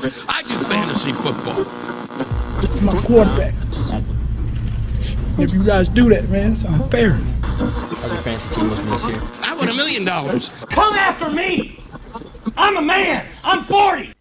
I do fantasy football. It's my quarterback. If you guys do that, man, it's unfair. Other fantasy team looking this year. I won $1 million. Come after me! I'm a man! I'm 40!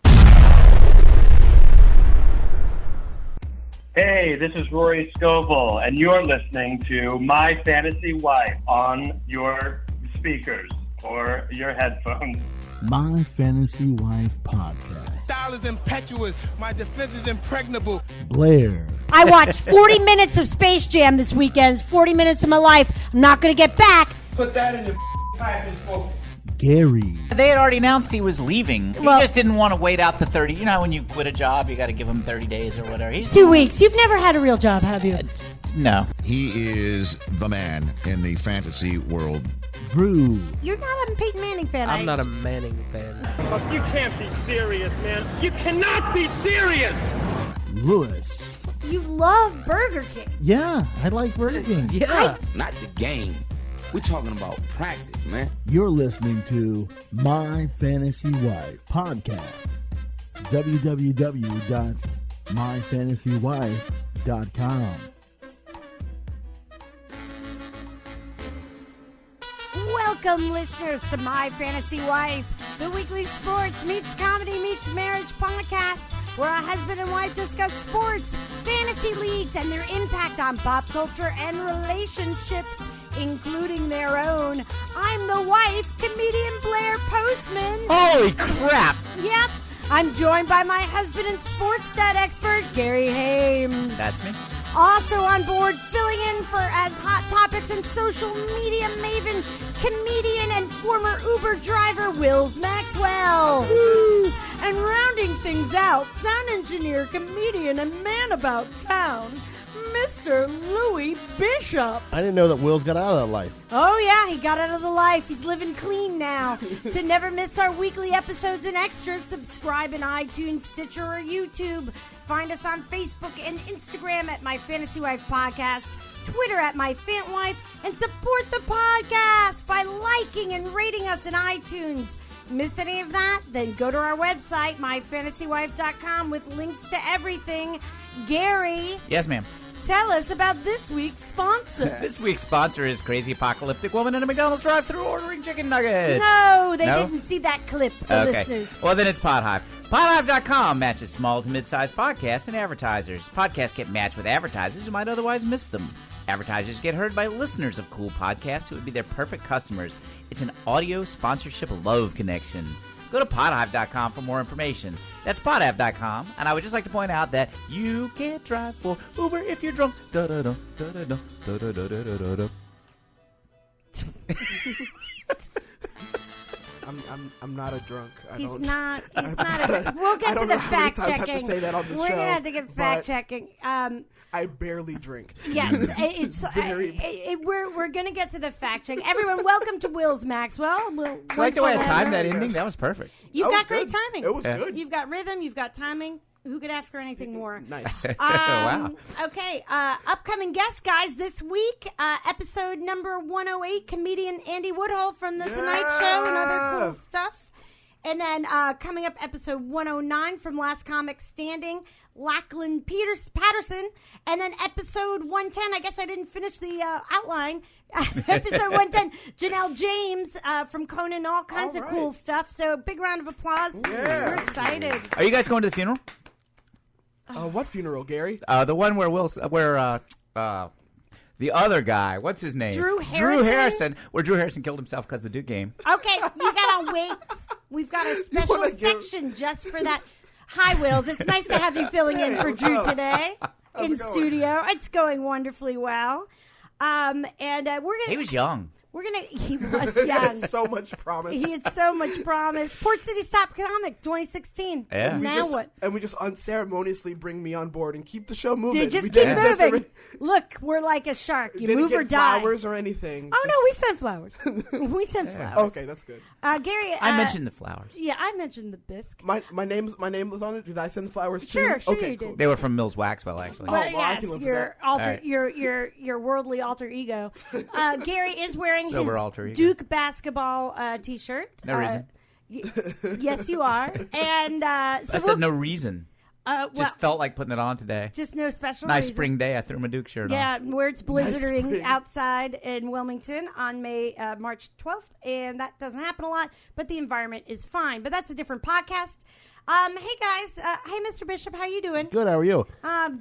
Hey, this is Rory Scovel, and you're listening to My Fantasy Wife on your speakers or your headphones. My Fantasy Wife Podcast. Style is impetuous. My defense is impregnable. Blair. I watched 40 minutes of Space Jam this weekend. It's 40 minutes of my life. I'm not going to get back. Put that in your pipe and smoke it. Gary. They had already announced he was leaving. Well, he just didn't want to wait out the 30. You know, when you quit a job, you got to give him 30 days or whatever. 2 weeks. You've never had a real job, have you? No. He is the man in the fantasy world. Drew. You're not a Peyton Manning fan. I'm not a Manning fan. You can't be serious, man. You cannot be serious! Lewis. You love Burger King. Yeah, I like Burger King. Yeah. Not the game. We're talking about practice, man. You're listening to My Fantasy Wife Podcast. www.myfantasywife.com. Welcome, listeners, to My Fantasy Wife, the weekly sports meets comedy meets marriage podcast, where a husband and wife discuss sports, fantasy leagues, and their impact on pop culture and relationships, including their own. I'm the wife, comedian Blair Postman. Holy crap! Yep. I'm joined by my husband and sports stat expert, Gary Hames. That's me. Also on board, filling in for as hot topics and social media maven, comedian and former Uber driver, Wills Maxwell. Woo. And rounding things out, sound engineer, comedian, and man about town, Mr. Louis Bishop. I didn't know that Will's got out of that life. Oh, yeah, he got out of the life. He's living clean now. To never miss our weekly episodes and extras, subscribe in iTunes, Stitcher, or YouTube. Find us on Facebook and Instagram at My Fantasy Wife Podcast, Twitter at My Fant Wife, and support the podcast by liking and rating us in iTunes. Miss any of that? Then go to our website, myfantasywife.com, with links to everything. Gary. Yes, ma'am. Tell us about this week's sponsor. This week's sponsor is Crazy Apocalyptic Woman in a McDonald's drive-thru ordering chicken nuggets. No, they didn't see that clip, the Okay. listeners. Well, then it's Podhive. Podhive.com matches small to mid-sized podcasts and advertisers. Podcasts get matched with advertisers who might otherwise miss them. Advertisers get heard by listeners of cool podcasts who would be their perfect customers. It's an audio sponsorship love connection. Go to podhive.com for more information. That's podhive.com. And I would just like to point out that you can't drive for Uber if you're drunk. Da-da-da, da-da-da, da-da-da-da-da-da. I'm not a drunk. He's not. We'll get to the fact checking. I have to say that on the We're show. gonna have to get fact checking. I barely drink. Yes, we're gonna get to the fact check. Everyone, welcome to Wills Maxwell. I like the way I timed that ending. That was perfect. You've got great timing. It was good. You've got rhythm. You've got timing. Who could ask for anything more? Nice. Wow. Okay, upcoming guests, guys, this week, episode number 108, comedian Andy Woodhull from The Tonight Show and other cool stuff. And then coming up, episode 109 from Last Comic Standing, Lachlan Patterson. And then episode 110, I guess I didn't finish the outline. Episode 110, Janelle James from Conan, all kinds of cool stuff. So big round of applause. Yeah. We're excited. Are you guys going to the funeral? What funeral, Gary? The one where the other guy, what's his name? Drew Harrison. Where Drew Harrison killed himself because of the Duke game. Okay, you gotta wait. We've got a special section just for that. Hi, Wills. It's nice to have you filling in for Drew today in studio. It's going wonderfully well. And we're gonna. He was young. He was young. He had so much promise. He had so much promise. Port City's Top Comic, 2016. Yeah. Now what? And we just unceremoniously bring me on board and keep the show moving. Just keep moving. Look, we're like a shark. You move or die. Flowers or anything. Oh, no, we sent flowers. We sent flowers. Okay, that's good. Gary. I mentioned the flowers. Yeah, I mentioned the bisque. My name was on it. Did I send the flowers too? Sure, okay, you cool. did. They were from Mills Waxwell, actually. Well, I can live with that. your worldly alter ego. Gary is wearing Sober his alter ego. Duke basketball T-shirt. No reason. Yes, you are. And I said no reason. Just felt like putting it on today. Just no special nice reason. spring day. I threw my Duke shirt on. Yeah, where it's blizzarding outside in Wilmington on March 12th, and that doesn't happen a lot, but the environment is fine. But that's a different podcast. Hey guys, hey Mr. Bishop, how you doing? Good. How are you?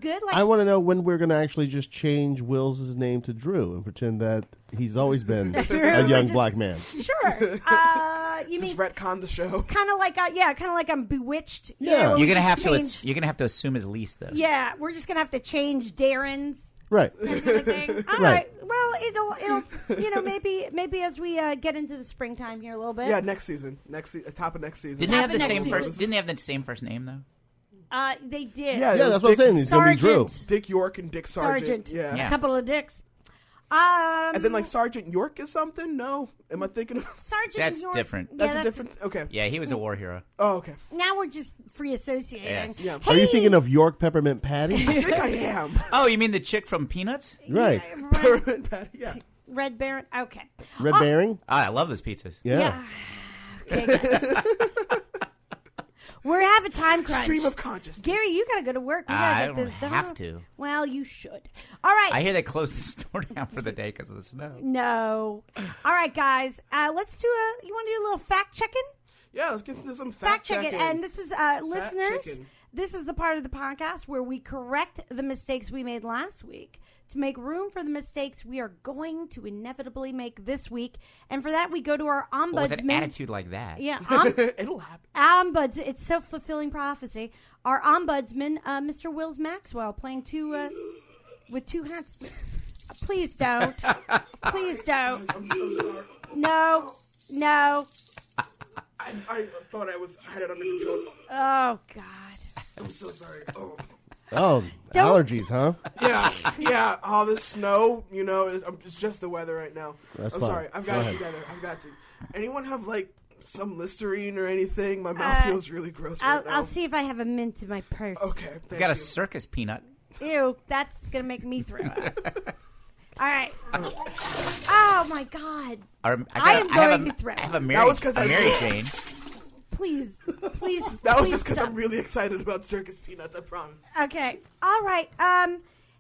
Good. I want to know when we're going to actually just change Will's name to Drew and pretend that he's always been a young black man. Sure. You just mean retcon the show? Kind of like I'm Bewitched. Yeah. You're gonna have to assume his lease though. Yeah, we're just gonna have to change Darren's. Right. That kind of thing. All right. Well, it'll maybe as we get into the springtime here a little bit. Yeah, next season. Top of next season. Didn't they have the same first? Didn't they have the same first name though? They did. Yeah, that's what I'm saying. He's gonna be Drew. Dick York and Dick Sargent. Yeah. A couple of dicks. And then like Sergeant York is something? No. Am I thinking of Sergeant That's York? different. That's a different. Okay. Yeah, he was a war hero. Oh, okay. Now we're just free associating. Yes. Yeah. Are you thinking of York Peppermint Patty? I think I am. Oh, you mean the chick from Peanuts? Right. Peppermint Patty. Yeah. Red Baron. Okay. Red Baron? I love those pizzas. Yeah. Okay, guys. We have a time crunch. Stream of consciousness. Gary, you got to go to work. We gotta I get don't this done. have to. Well, you should. All right. I hear they closed the store down for the day because of the snow. No. All right, guys. Let's do you want to do a little fact checking? Yeah, let's get into some Fact checking. checking. And this is listeners. checking. This is the part of the podcast where we correct the mistakes we made last week to make room for the mistakes we are going to inevitably make this week. And for that, we go to our ombudsman. Well, with an attitude like that. Yeah. It'll happen. It's self-fulfilling prophecy. Our ombudsman, Mr. Wills Maxwell, playing with two hats. Please don't. Please don't. I'm so sorry. No. I thought I had it under control. Oh, God. I'm so sorry. Oh, allergies, huh? Yeah. Oh, this snow, it's just the weather right now. That's I'm fine. sorry. I've got it together. I've got to. Anyone have, some Listerine or anything? My mouth feels really gross right now. I'll see if I have a mint in my purse. Okay. I've got a circus peanut. Ew, that's going to make me throw up. All right. Oh, my God. I am going to throw up. I have a Mary Jane. Please. That was just because I'm really excited about circus peanuts, I promise. Okay. All right.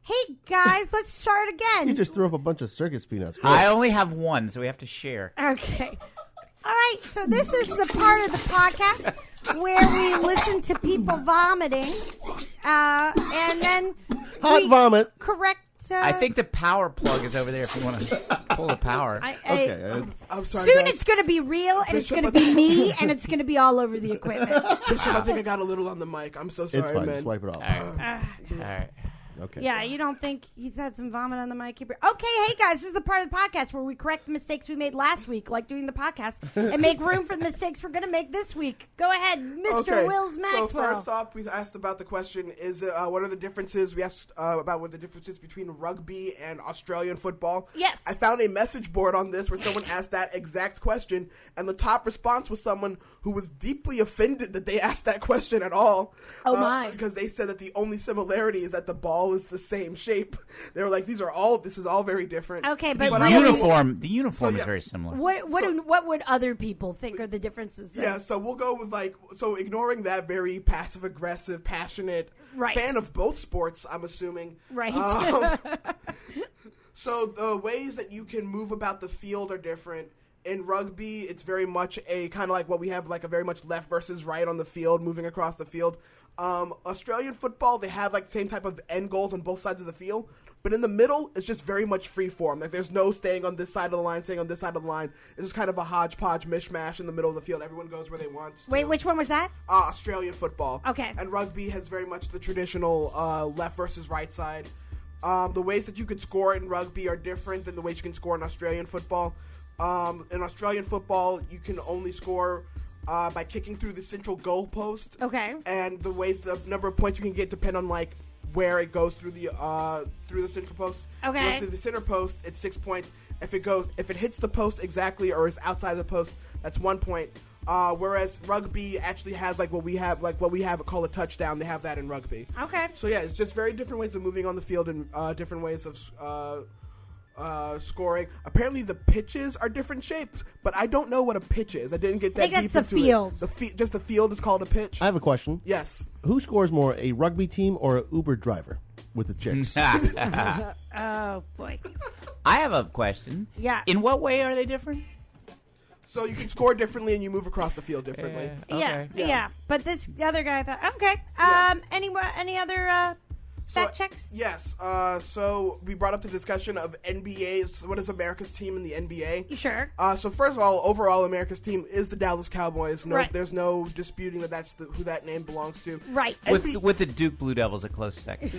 Hey, guys, let's start again. You just threw up a bunch of circus peanuts. I only have one, so we have to share. Okay. All right. So this is the part of the podcast where we listen to people vomiting, and then hot vomit. Correct. I think the power plug is over there if you want to pull the power. Okay. I'm sorry, soon guys. it's going to be real, and it's going to be me, and it's going to be all over the equipment. Bishop, I think I got a little on the mic. I'm so sorry, It's fine. man. Just wipe it off. All right. Okay. Yeah, you don't think he's had some vomit on the mic? Okay, hey guys, this is the part of the podcast where we correct the mistakes we made last week, like doing the podcast, and make room for the mistakes we're going to make this week. Go ahead, Mr. Wills Maxwell. So first off, we asked about the question: what are the differences? We asked about what the differences between rugby and Australian football. Yes. I found a message board on this where someone asked that exact question, and the top response was someone who was deeply offended that they asked that question at all. Oh my! Because they said that the only similarity is that the ball is the same shape. They were like, this is all very different. Okay, but the uniform is very similar. What would other people think are the differences? Yeah, so we'll go with ignoring that very passive aggressive, passionate fan of both sports, I'm assuming. Right. So the ways that you can move about the field are different. In rugby, it's very much a kind of like what we have, like a very much left versus right on the field, moving across the field. Australian football, they have like the same type of end goals on both sides of the field, but in the middle, it's just very much free form. Like there's no staying on this side of the line, staying on this side of the line. It's just kind of a hodgepodge mishmash in the middle of the field. Everyone goes where they want. Wait, which one was that? Australian football. Okay. And rugby has very much the traditional left versus right side. The ways that you could score in rugby are different than the ways you can score in Australian football. In Australian football, you can only score by kicking through the central goal post. Okay. And the number of points you can get depend on like where it goes through the central post. Okay. If it goes through the center post, it's 6 points. If it hits the post exactly or is outside the post, that's 1 point. Whereas rugby actually has what we have called a touchdown. They have that in rugby. Okay. So yeah, it's just very different ways of moving on the field and different ways of scoring. Apparently, the pitches are different shapes, but I don't know what a pitch is. I didn't get that I think deep that's into the field. Just the field is called a pitch. I have a question. Yes. Who scores more, a rugby team or an Uber driver with the chicks? Oh, boy. I have a question. Yeah. In what way are they different? So you can score differently and you move across the field differently. Yeah. But this other guy thought, okay. Any other fact checks? Yes. So we brought up the discussion of NBA. What is America's team in the NBA? Sure. So first of all, overall, America's team is the Dallas Cowboys. No, Right. There's no disputing that that's who that name belongs to. Right. With the Duke Blue Devils a close second.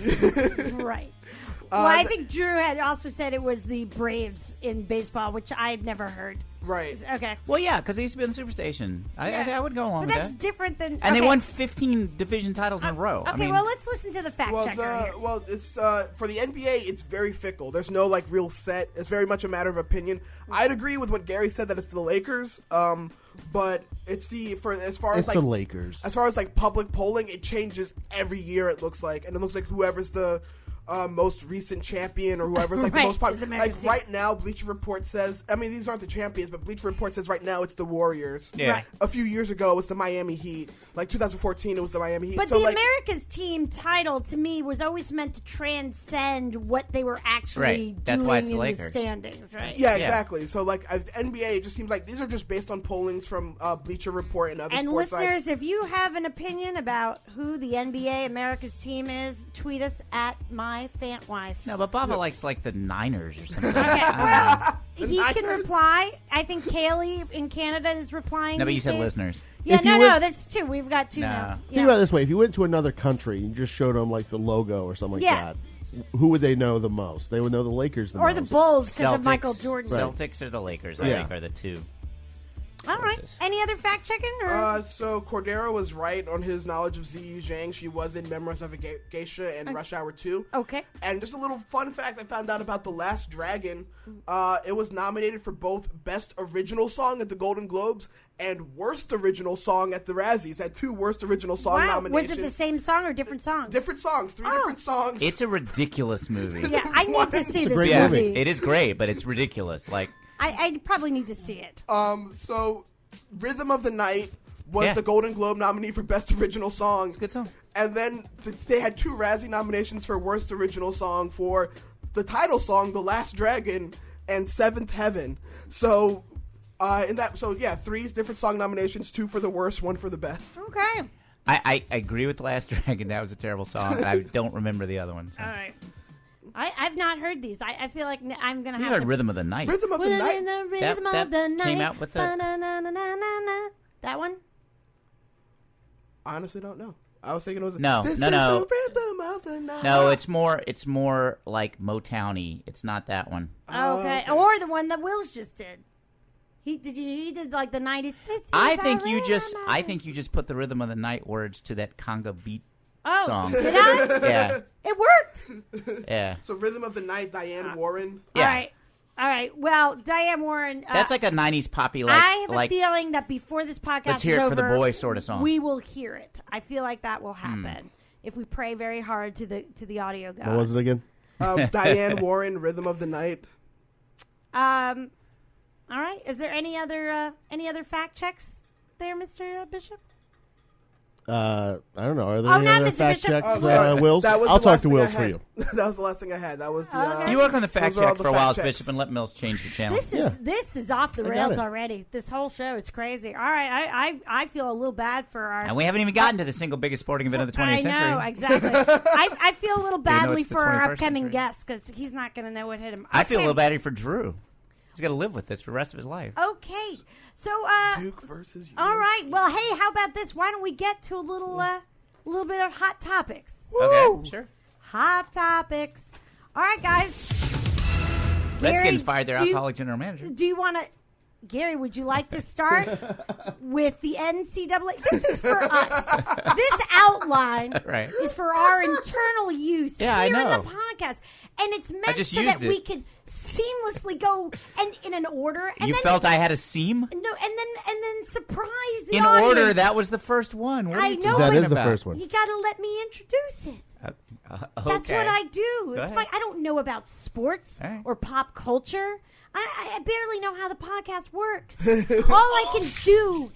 Right. Well, I think Drew had also said it was the Braves in baseball, which I'd never heard. Right. Okay. Well, yeah, because they used to be on the Superstation. I would go along But with that's that. different than... And they won 15 division titles in a row. Okay, I mean, well, let's listen to the fact checker here. Well, it's for the NBA. It's very fickle. There's no like real set. It's very much a matter of opinion. I'd agree with what Gary said that it's the Lakers. But it's the Lakers. As far as like public polling, it changes every year. It looks like, and it looks like whoever's the most recent champion or whoever's like the most popular. Like right now, Bleacher Report says. I mean, these aren't the champions, but Bleacher Report says right now it's the Warriors. Yeah. Right. A few years ago, it was the Miami Heat. Like 2014, it was the Miami Heat. But so the like, America's team title, to me, was always meant to transcend what they were actually That's why it's doing the in the Lakers. standings, right? Yeah, exactly. So, like, as NBA, it just seems like these are just based on pollings from Bleacher Report and other And sports listeners, sites. if you have an opinion about who the NBA America's team is, tweet us at MyFantWife. no, but Baba likes like the Niners or something. Okay, well, he can reply. I think Kaylee in Canada is replying. No, but you these said days. listeners. Yeah, If you no, went- that's two. We've got two now. Think about it this way: if you went to another country and just showed them like the logo or something like Yeah. that, who would they know the most? They would know the Lakers the Or most. the Bulls because of Michael Jordan. Right. Celtics or the Lakers, I Yeah. think, are the two. All right. Any other fact checking? Or? So Cordero was right on his knowledge of Ziyi Zhang. She was in Memoirs of a Geisha and Rush Hour 2. Okay. And just a little fun fact I found out about The Last Dragon. It was nominated for both Best Original Song at the Golden Globes and Worst Original Song at the Razzies. Had 2 Worst Original Song Wow. nominations. Was it the same song or different songs? Different songs. 3 different songs. It's a ridiculous movie. Yeah, I need to see this Yeah, movie. it is great, but it's ridiculous. Like, I probably need to see it. So Rhythm of the Night was the Golden Globe nominee for Best Original Song. It's a good song. And then they had 2 Razzie nominations for Worst Original Song for the title song, The Last Dragon, and Seventh Heaven. So, 3 different song nominations, 2 for the worst, 1 for the best. Okay. I agree with The Last Dragon. That was a terrible song, and I don't remember the other one. So. All right. I've not heard these. I feel like I'm going to You have heard to... Rhythm of the Night. Rhythm of the Night? The rhythm That of the night. came out with the- Ba-na-na-na-na-na. That one? Honestly, don't know. I was thinking it was No. This is the Rhythm of the Night. No, it's more like Motown-y. It's not that one. Okay. Or the one that Wills just did. He did like the 90s. I think you just put the Rhythm of the Night words to that conga beat song. Did I? Yeah. It worked. Yeah. So Rhythm of the Night, Diane Warren. Yeah. All right. Well, Diane Warren. That's like a 90s poppy, like... I have like, a feeling that before this podcast let's hear is it for the over, boy sort of song. we will hear it. I feel like that will happen if we pray very hard to the audio gods. What was it again? Diane Warren, Rhythm of the Night. All right. Is there any other fact checks there, Mr. Bishop? I don't know. Are there Oh, any not other Mr. fact Bishop. checks, That Wills? was I'll the talk last to thing I Wills for had. you. That was the last thing I had. That was the. You work on the fact those are all check the for a while, fact checks. Bishop, and let Mills change the channel. This is off the I got rails it. already. This whole show is crazy. All right, I feel a little bad for our. And we haven't even gotten to the single biggest sporting event of the 20th century. I know, exactly. I feel a little badly it's the for our 21st upcoming century. guest because he's not going to know what hit him. I feel a Okay. little badly for Drew. He's got to live with this for the rest of his life. Okay, so Duke versus you. all right. Well, hey, how about this? Why don't we get to a little bit of hot topics? Okay, sure. Hot topics. All right, guys. Redskins Gary, fired their do you- alcoholic general manager. Do you want to, Gary? Would you like to start with the NCAA? This is for us. This outline Right. is for our internal use Yeah, I here in know. the podcast, and it's meant just so used that it. we can seamlessly go and in an order. And You then felt I had a seam? no, and then surprise the In audience. order, that was the first one. What are I you know, talking That is the about? first one. You got to let me introduce it. That's what I do. Go ahead. I don't know about sports or pop culture. I barely know how the podcast works. All I can do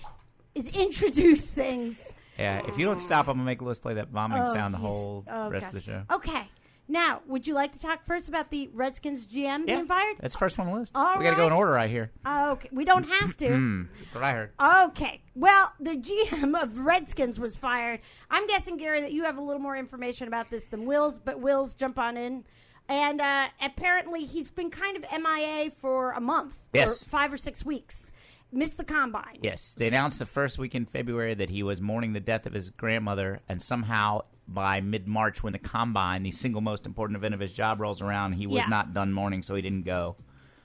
is introduce things. Yeah, if you don't stop, I'm going to make Louis play that vomiting sound the whole rest of the show. Okay. Now, would you like to talk first about the Redskins GM being fired? That's the first one on the list. All we got to go in order right here. Okay. We don't have to. That's what I heard. Okay. Well, the GM of Redskins was fired. I'm guessing, Gary, that you have a little more information about this than Will's, but Will's, jump on in. And apparently he's been kind of MIA for a month. Yes. Or 5 or 6 weeks. Missed the combine. Yes. They announced the first week in February that he was mourning the death of his grandmother, and somehow by mid-March when the combine, the single most important event of his job, rolls around, he was not done mourning, so he didn't go.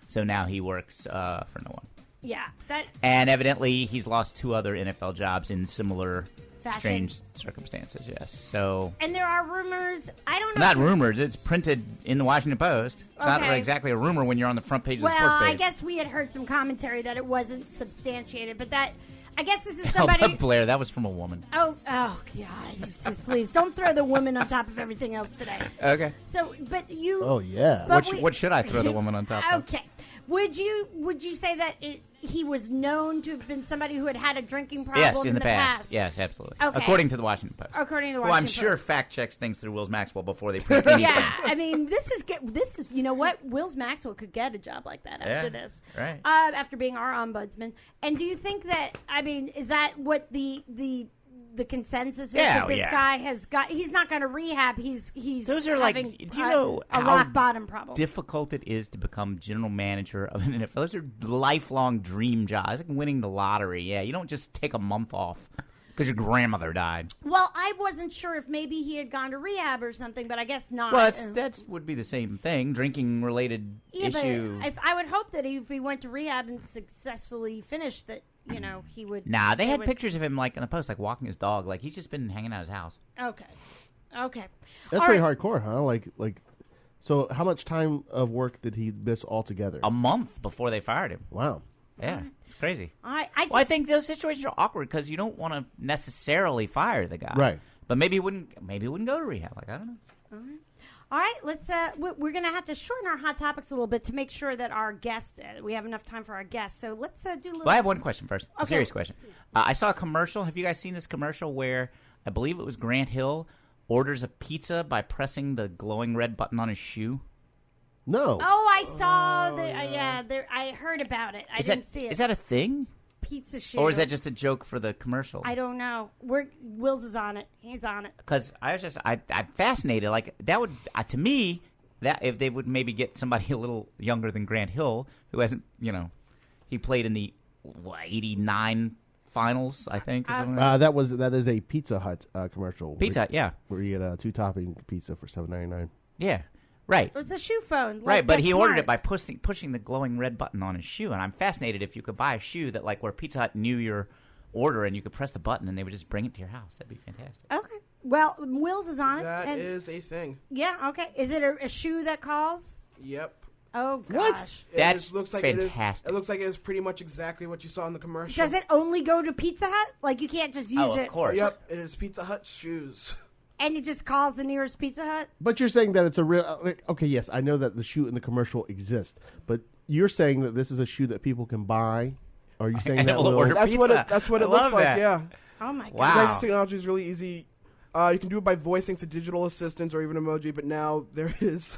So now he works for no one. Yeah. And evidently he's lost 2 other NFL jobs in similar fashion. Strange circumstances, yes. So, and there are rumors. I don't know. Not rumors. It's printed in the Washington Post. It's not exactly a rumor when you're on the front page of the sports page. Well, I guess we had heard some commentary that it wasn't substantiated, but that I guess this is somebody. Blair, that was from a woman. Oh God! Please don't throw the woman on top of everything else today. Okay. So, but you. Oh yeah. What should I throw the woman on top of? Okay. Would you say that he was known to have been somebody who had a drinking problem? Yes, in the past. Yes, absolutely. Okay. According to the Washington Post. According to the Washington Post. I'm sure fact checks things through Wills Maxwell before they print anything. Yeah, I mean, this is you know what? Wills Maxwell could get a job like that after this. Right. After being our ombudsman. And do you think that, I mean, is that what the consensus is that this guy has got? He's not going to rehab. He's those are having like, do you know a how rock bottom problem? Difficult it is to become general manager of an NFL. Those are lifelong dream jobs. It's like winning the lottery. Yeah, you don't just take a month off because your grandmother died. Well, I wasn't sure if maybe he had gone to rehab or something, but I guess not. Well, that would be the same thing, drinking related issue. But I would hope that if he went to rehab and successfully finished that. You know, he would. Nah, they had pictures of him like in the Post, like walking his dog. Like he's just been hanging out his house. Okay. That's pretty hardcore, huh? Like, so how much time of work did he miss altogether? A month before they fired him. Wow. Yeah, it's crazy. I think those situations are awkward because you don't want to necessarily fire the guy, right? But maybe he wouldn't go to rehab. Like I don't know. All right. All right, let's. We're going to have to shorten our hot topics a little bit to make sure that our guests, we have enough time for our guests. So let's do a little. Well, I have one question first. Okay. A serious question. I saw a commercial. Have you guys seen this commercial where I believe it was Grant Hill orders a pizza by pressing the glowing red button on his shoe? No. Oh, I saw. I heard about it. I didn't see it. Is that a thing? Pizza shoe. Or is that just a joke for the commercial? I don't know. Wills is on it. He's on it. Because I'm fascinated. Like that would to me that if they would maybe get somebody a little younger than Grant Hill who hasn't he played in the 89 finals I think or something. That is a Pizza Hut commercial. Pizza Hut, yeah. Where you get a 2-topping pizza for $7.99. Yeah. Right. It's a shoe phone. Right, but he ordered it by pushing the glowing red button on his shoe. And I'm fascinated if you could buy a shoe that, like, where Pizza Hut knew your order and you could press the button and they would just bring it to your house. That'd be fantastic. Okay. Well, Wills is on it. That is a thing. Yeah, okay. Is it a shoe that calls? Yep. Oh, gosh. What? That's looks like fantastic. It looks like it is pretty much exactly what you saw in the commercial. Does it only go to Pizza Hut? Like, you can't just use it? Of course. Yep, it is Pizza Hut shoes. And it just calls the nearest Pizza Hut? But you're saying that it's a real... Okay, yes, I know that the shoe in the commercial exists, but you're saying that this is a shoe that people can buy? Are you saying that order that's pizza. That's what it looks like, yeah. Oh, my God. Wow. This technology is really easy. You can do it by voicing to digital assistants or even emoji, but now there is...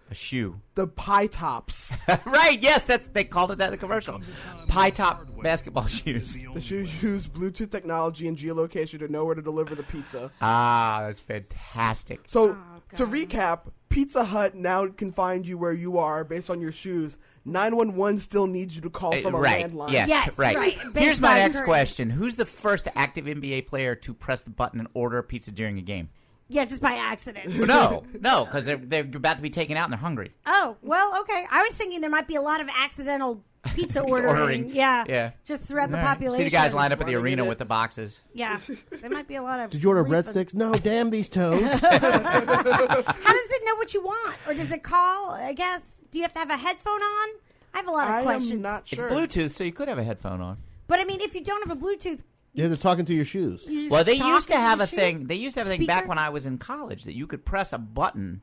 A shoe. The Pie Tops. Right, yes, they called it that in the commercial. Pie Top basketball shoes. The shoes use Bluetooth technology and geolocation to know where to deliver the pizza. Ah, that's fantastic. So, to recap, Pizza Hut now can find you where you are based on your shoes. 911 still needs you to call from a landline. Yes, right. Here's my next question. Who's the first active NBA player to press the button and order a pizza during a game? Yeah, just by accident. No, because they're about to be taken out and they're hungry. Oh, well, okay. I was thinking there might be a lot of accidental pizza ordering. Yeah. Just throughout the population. See the guys lined up at the arena with the boxes. Yeah. There might be a lot of... Did you order breadsticks? No, damn these toes. How does it know what you want? Or does it call, I guess? Do you have to have a headphone on? I have a lot of questions. I'm not sure. It's Bluetooth, so you could have a headphone on. But, I mean, if you don't have a Bluetooth Yeah, they're talking to your shoes. Well, they used to have a thing. They used to have a thing back when I was in college that you could press a button.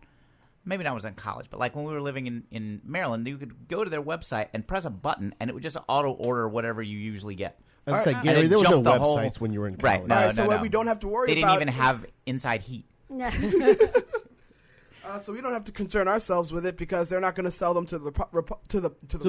Maybe not when I was in college, but like when we were living in Maryland, you could go to their website and press a button, and it would just auto-order whatever you usually get. I was like, Gary, there was no websites when you were in college. Right, so we don't have to worry about... They didn't even have inside heat. So we don't have to concern ourselves with it because they're not going to sell them to the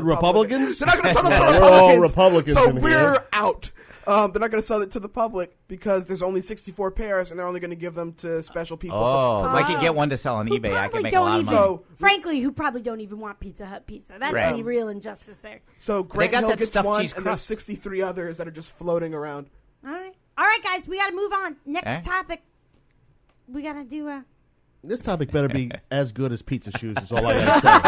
Republicans. They're not going to sell them to We're Republicans. all Republicans So in we're here. out. They're not going to sell it to the public because there's only 64 pairs and they're only going to give them to special people. Oh, I could get one to sell on eBay. I could make a lot of money. Frankly, who probably don't even want Pizza Hut pizza. That's the real injustice there. So Grant Hill gets one, and there's 63 others that are just floating around. All right, guys, we got to move on. Next topic. We got to do This topic better be as good as pizza shoes is all I got to say.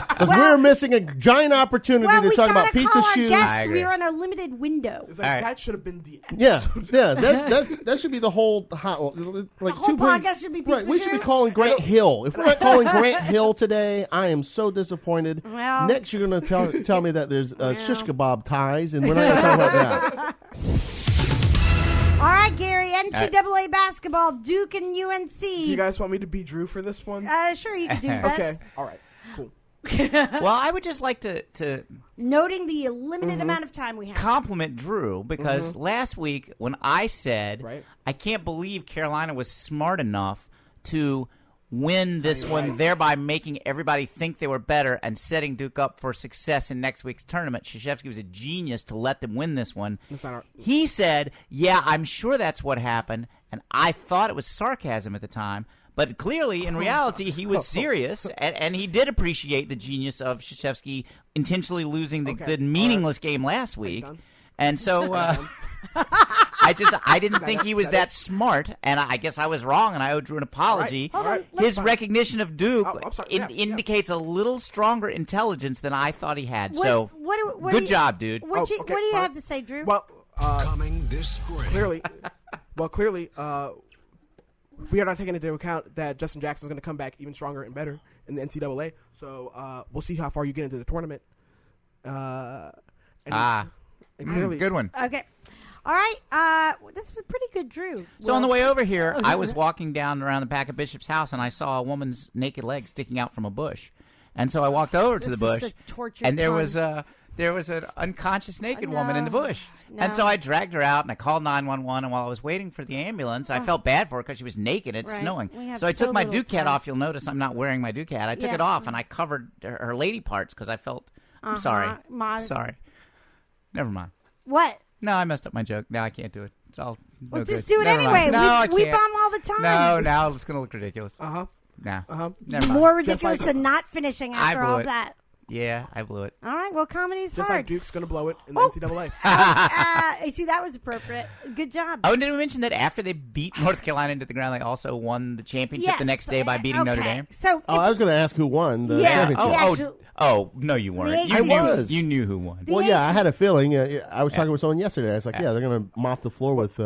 Because we're missing a giant opportunity to talk about pizza shoes. We're on a limited window. It's like, that should have been the end. Yeah. That should be the whole like the whole podcast should be pizza Right, we should be shoes? calling Grant Hill. If we're not calling Grant Hill today, I am so disappointed. Well, next, you're going to tell me that there's shish kebab ties, and we're not going to talk about that. All right, Gary, NCAA basketball, Duke and UNC. Do you guys want me to be Drew for this one? Sure, you can do that. Okay, all right, cool. Well, I would just like to noting the limited amount of time we have. Compliment Drew because last week when I said I can't believe Carolina was smart enough to win this one, thereby making everybody think they were better and setting Duke up for success in next week's tournament. Krzyzewski was a genius to let them win this one. He said, yeah, I'm sure that's what happened, and I thought it was sarcasm at the time. But clearly, in reality, he was serious, and he did appreciate the genius of Krzyzewski intentionally losing the meaningless game last week. And so I didn't think he was that smart, and I guess I was wrong, and I owe Drew an apology. His recognition of Duke indicates a little stronger intelligence than I thought he had. Good job, dude. What do you have to say, Drew? Well, coming this spring. Clearly, we are not taking into account that Justin Jackson is going to come back even stronger and better in the NCAA. So we'll see how far you get into the tournament. Clearly, good one. Okay. All right. This was pretty good, Drew. So on the way over here, I was walking down around the back of Bishop's house, and I saw a woman's naked leg sticking out from a bush. And so I walked over to the bush, and there was an unconscious naked woman in the bush. No. And so I dragged her out, and I called 911, and while I was waiting for the ambulance, I felt bad for her because she was naked. It's snowing. So I took my Duke hat off. You'll notice I'm not wearing my Duke hat. I took it off, and I covered her lady parts because I felt I'm sorry. Sorry. Never mind. What? No, I messed up my joke. No, I can't do it. It's all well, just do it anyway. We bomb all the time. No, now it's going to look ridiculous. Uh-huh. Nah. Never mind. More ridiculous than not finishing after all of that. Yeah, I blew it. All right, well, comedy's just hard. Like Duke's going to blow it in the NCAA. See, that was appropriate. Good job. Oh, and did we mention that after they beat North Carolina into the ground, they also won the championship the next day by beating Notre Dame? So I was going to ask who won the championship. Oh, no, you weren't. You knew who won. Well, yeah, I had a feeling. I was talking with someone yesterday. I was like, they're going to mop the floor with...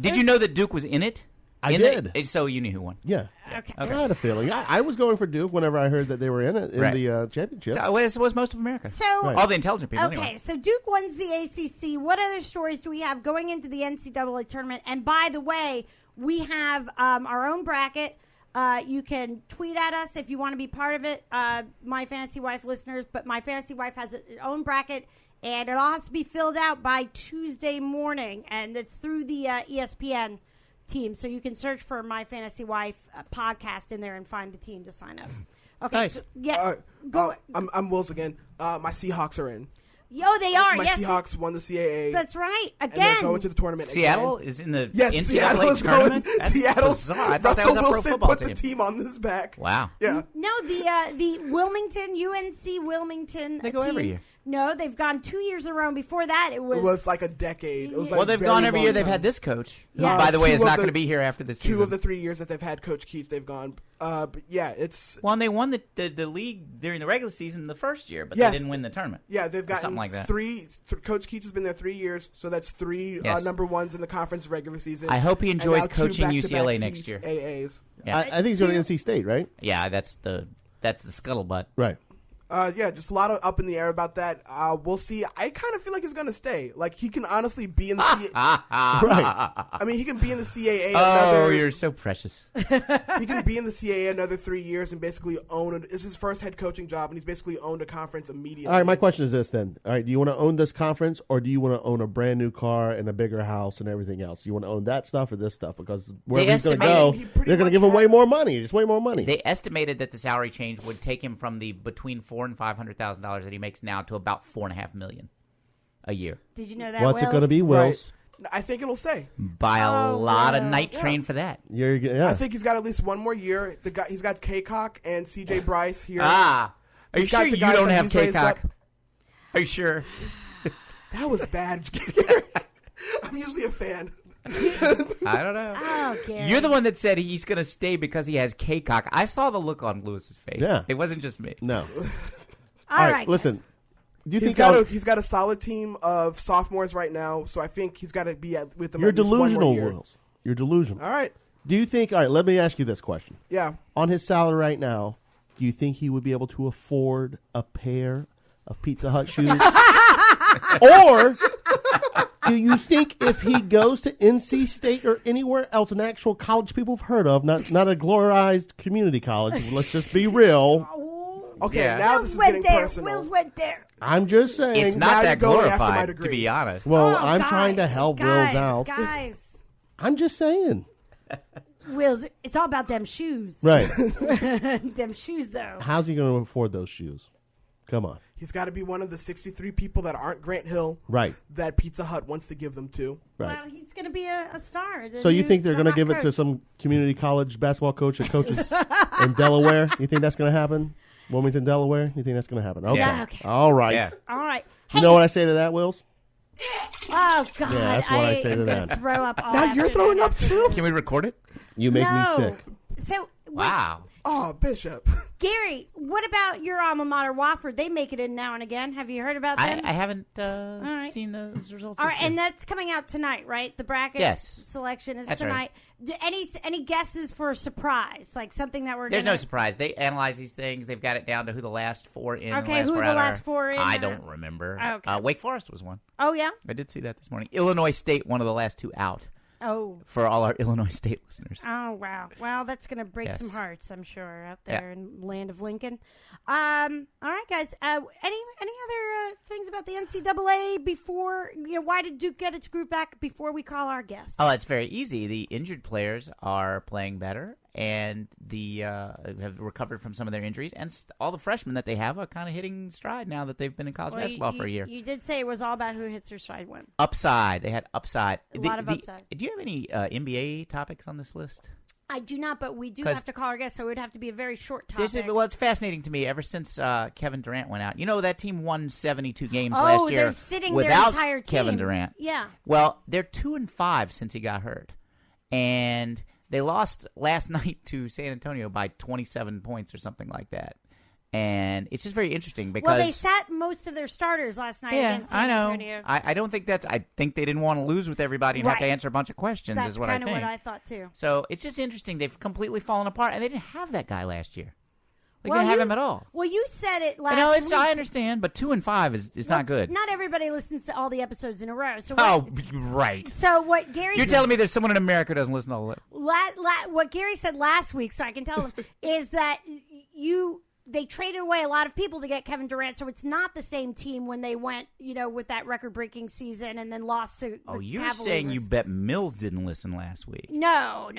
Did you know that Duke was in it? I did. So you knew who won. Yeah. Okay. I had a feeling. I was going for Duke whenever I heard that they were in it in the championship. So it was most of America. So all the intelligent people. Okay, anyway. So Duke wins the ACC. What other stories do we have going into the NCAA tournament? And by the way, we have our own bracket. You can tweet at us if you want to be part of it, My Fantasy Wife listeners. But My Fantasy Wife has its own bracket, and it all has to be filled out by Tuesday morning, and it's through the ESPN team. So you can search for My Fantasy Wife podcast in there and find the team to sign up. Okay. Nice. So, yeah. Go. I'm Wills again. My Seahawks are in. Yo, they are. My Seahawks won the CAA. That's right. Again. And they're going to the tournament Seattle again. is in the NCAA Seattle is tournament? Going. That's Seattle's bizarre. I thought Russell that was a pro Wilson football put team. the team on his back. Wow. Yeah. No, the Wilmington, UNC Wilmington They go team. every year. No, they've gone 2 years in a row. Before that, it was like a decade. It was like well, they've gone every year. They've had this coach, who, by the way, is not going to be here after this season. 2 of the 3 years that they've had Coach Keith, they've gone. But yeah, it's... Well, and they won the league during the regular season the first year, but they didn't win the tournament. Yeah, they've gotten something like that. Coach Keith has been there 3 years, so that's 3 number ones in the conference regular season. I hope he enjoys coaching UCLA next year. AAs. Yeah. I think he's going to NC State, right? Yeah, that's the scuttlebutt. Right. Yeah, just a lot of up in the air about that. We'll see. I kind of feel like he's going to stay. Like, he can honestly be in the CAA. Right. I mean, he can be in the CAA Oh, you're so precious. He can be in the CAA another 3 years and basically own it. It's his first head coaching job, and he's basically owned a conference immediately. All right, my question is this then. All right, do you want to own this conference, or do you want to own a brand new car and a bigger house and everything else? You want to own that stuff or this stuff? Because wherever he's going to go, they're going to give him way more money. It's way more money. They estimated that the salary change would take him from the between $400,000 and $500,000 that he makes now to about $4.5 million a year. Did you know that? What's it going to be, Wills? Right. I think it'll stay. Buy a lot of night train for that. I think he's got at least one more year. He's got K-Cock and CJ Bryce here. Are you sure you don't have K-Cock? Are you sure? That was bad. I'm usually a fan. I don't know. Oh, Gary. You're the one that said he's going to stay because he has K-Cock. I saw the look on Lewis's face. Yeah. It wasn't just me. No. All right, listen. Do you he's got a solid team of sophomores right now, so I think he's got to be with them. You're at least one more delusional, year. Wills. You're delusional. All right. Do you think? All right. Let me ask you this question. Yeah. On his salary right now, do you think he would be able to afford a pair of Pizza Hut shoes? Or do you think if he goes to NC State or anywhere else, an actual college people have heard of, not a glorified community college, let's just be real. Okay, Yeah. now Will this is went getting there. personal. Will went there. I'm just saying. It's Now not you're that going after my glorified, degree. to be honest. Well, Oh, I'm trying to guys, help Wills out. Guys, I'm just saying. Wills, it's all about them shoes. Right. Them shoes, though. How's he going to afford those shoes? Come on. He's got to be one of the 63 people that aren't Grant Hill. Right. That Pizza Hut wants to give them to. Right. Well, he's going to be a star. So you think they're going to give it to some community college basketball coach that coaches in Delaware? You think that's going to happen? Wilmington, Delaware? You think that's going to happen? Okay. Yeah, okay. All right. Yeah. All right. You know what I say to that, Wills? Oh, God. Yeah, that's what I say to that. Throw up all Now you're throwing up too? Can we record it? You make me sick. So, Wow. Oh, Bishop. Gary, what about your alma mater, Wofford? They make it in now and again. Have you heard about them? I haven't right. seen those results. All this right, year. and that's coming out tonight, right? The bracket Yes. selection is That's tonight. Any guesses for a surprise? Like something that we're There's gonna... no surprise. They analyze these things. They've got it down to who the last four in. Okay, last who four the out last are. four in I are. don't remember. Okay. Wake Forest was one. Oh, yeah? I did see that this morning. Illinois State, one of the last two out. Oh. For all our Illinois State listeners. Oh, wow. Well, that's going to break Yes. some hearts, I'm sure, out there in land of Lincoln. All right, guys. Any other things about the NCAA before, why did Duke get its groove back before we call our guest? Oh, it's very easy. The injured players are playing better, and the have recovered from some of their injuries, and all the freshmen that they have are kind of hitting stride now that they've been in college basketball for a year. You did say it was all about who hits their stride win. Upside. They had upside. A lot of upside. Do you have any NBA topics on this list? I do not, but we do have to call our guest, so it would have to be a very short topic. Well, it's fascinating to me ever since Kevin Durant went out. You know, that team won 72 games Oh, last year they're sitting without their entire team. Kevin Durant. Yeah. Well, they're 2-5 since he got hurt. And they lost last night to San Antonio by 27 points or something like that. And it's just very interesting because... Well, they sat most of their starters last night against San Antonio. I don't think that's... I think they didn't want to lose with everybody and have to answer a bunch of questions That's is what I think. kind of what I thought, too. So it's just interesting. They've completely fallen apart, and they didn't have that guy last year. They didn't have him at all. Well, you said it last week. I understand, but 2-5 is not good. Not everybody listens to all the episodes in a row. So right. So what Gary You're telling me there's someone in America who doesn't listen to all of it. What Gary said last week, so I can tell him, is that they traded away a lot of people to get Kevin Durant, so it's not the same team when they went, with that record-breaking season and then lost to the you're Cavaliers. saying you bet Mills didn't listen last week. No.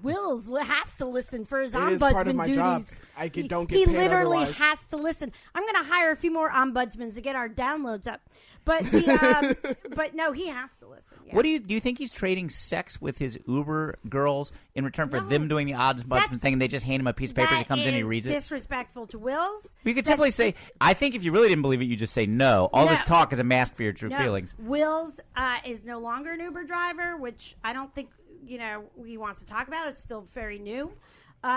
Wills has to listen for his ombudsman is part of my duties. job. I don't get He paid literally otherwise. has to listen. I'm going to hire a few more ombudsmen to get our downloads up. But but no, he has to listen. Yeah. What do you think he's trading sex with his Uber girls in return for them doing the ombudsman thing, and they just hand him a piece of paper, he comes in and he reads it? Disrespectful to Wills. You could simply say, I think if you really didn't believe it, you just say no. All this talk is a mask for your true feelings. Wills is no longer an Uber driver, which I don't think he wants to talk about. It's still very new. Oh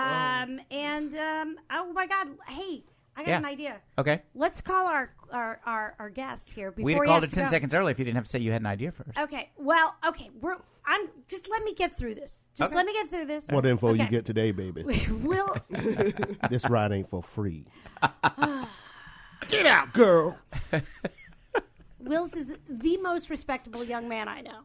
my God, hey. I got an idea. Okay. Let's call our guest here. Before We'd have called it 10 seconds early if you didn't have to say you had an idea first. Okay. Well, okay. Just let me get through this. Let me get through this. What info you get today, baby? Will. This ride ain't for free. Get out, girl. Wills is the most respectable young man I know.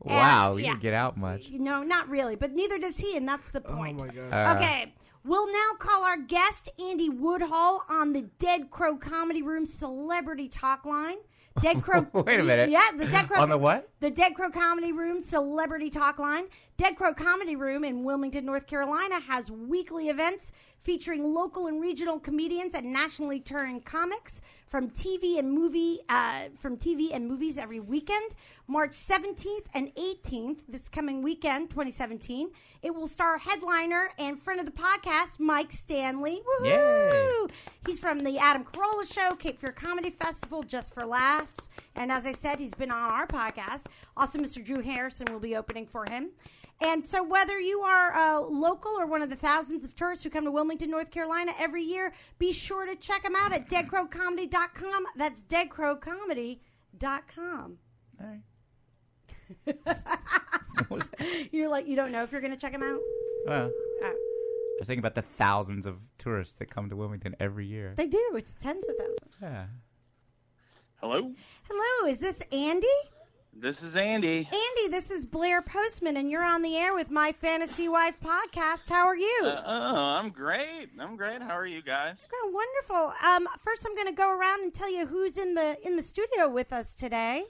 Wow, you didn't get out much. No, not really, but neither does he, and that's the point. Oh, my gosh. Okay. We'll now call our guest, Andy Woodhull, on the Dead Crow Comedy Room Celebrity Talk Line. Dead Crow. Wait a minute. Yeah, the Dead Crow. On the what? The Dead Crow Comedy Room Celebrity Talk Line. Dead Crow Comedy Room in Wilmington, North Carolina has weekly events featuring local and regional comedians and nationally touring comics from TV and movies every weekend. March 17th and 18th, this coming weekend, 2017, it will star headliner and friend of the podcast, Mike Stanley. Woohoo! Yay. He's from the Adam Carolla Show, Cape Fear Comedy Festival, Just for Laughs. And as I said, he's been on our podcast. Also, Mr. Drew Harrison will be opening for him. And so whether you are local or one of the thousands of tourists who come to Wilmington, North Carolina every year, be sure to check them out at deadcrowcomedy.com. That's deadcrowcomedy.com. All right. You're like, you don't know if you're going to check them out? Well, I was thinking about the thousands of tourists that come to Wilmington every year. They do. It's tens of thousands. Yeah. Hello? Hello. Is this Andy? This is Andy. Andy, this is Blair Postman, and you're on the air with My Fantasy Wife podcast. How are you? I'm great. How are you guys? Oh, wonderful. First, I'm going to go around and tell you who's in the studio with us today.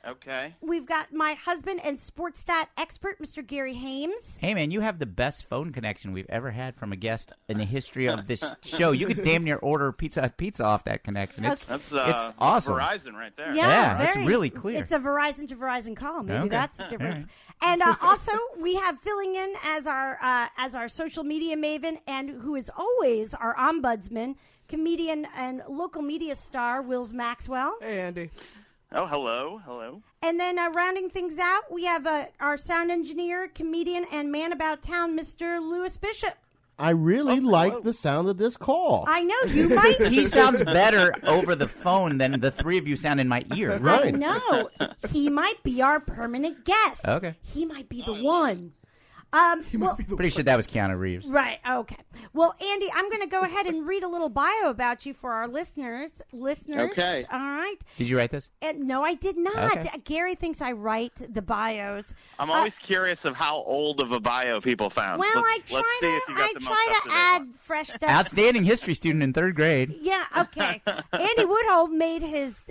Okay. We've got my husband and sports stat expert, Mr. Gary Hames. Hey, man, you have the best phone connection we've ever had from a guest in the history of this show. You could damn near order Pizza off that connection. It's awesome. Verizon right there. Yeah, it's really clear. It's a Verizon to Verizon call. Maybe Okay. that's the difference. Right. And also, we have filling in as our social media maven and who is always our ombudsman, comedian and local media star, Wills Maxwell. Hey, Andy. Oh, hello. And then rounding things out, we have our sound engineer, comedian, and man about town, Mr. Lewis Bishop. I really like the sound of this call. I know, you might. He sounds better over the phone than the three of you sound in my ear. Right. I know. He might be our permanent guest. Okay. He might be the one. Pretty sure that was Keanu Reeves. Right, okay. Well, Andy, I'm going to go ahead and read a little bio about you for our listeners. Okay. All right. Did you write this? No, I did not. Okay. Gary thinks I write the bios. I'm always curious of how old of a bio people found. Well, let's see if you got the most I try to up-to-date add one. fresh stuff. Outstanding history student in third grade. Yeah, okay. Andy Woodhull made his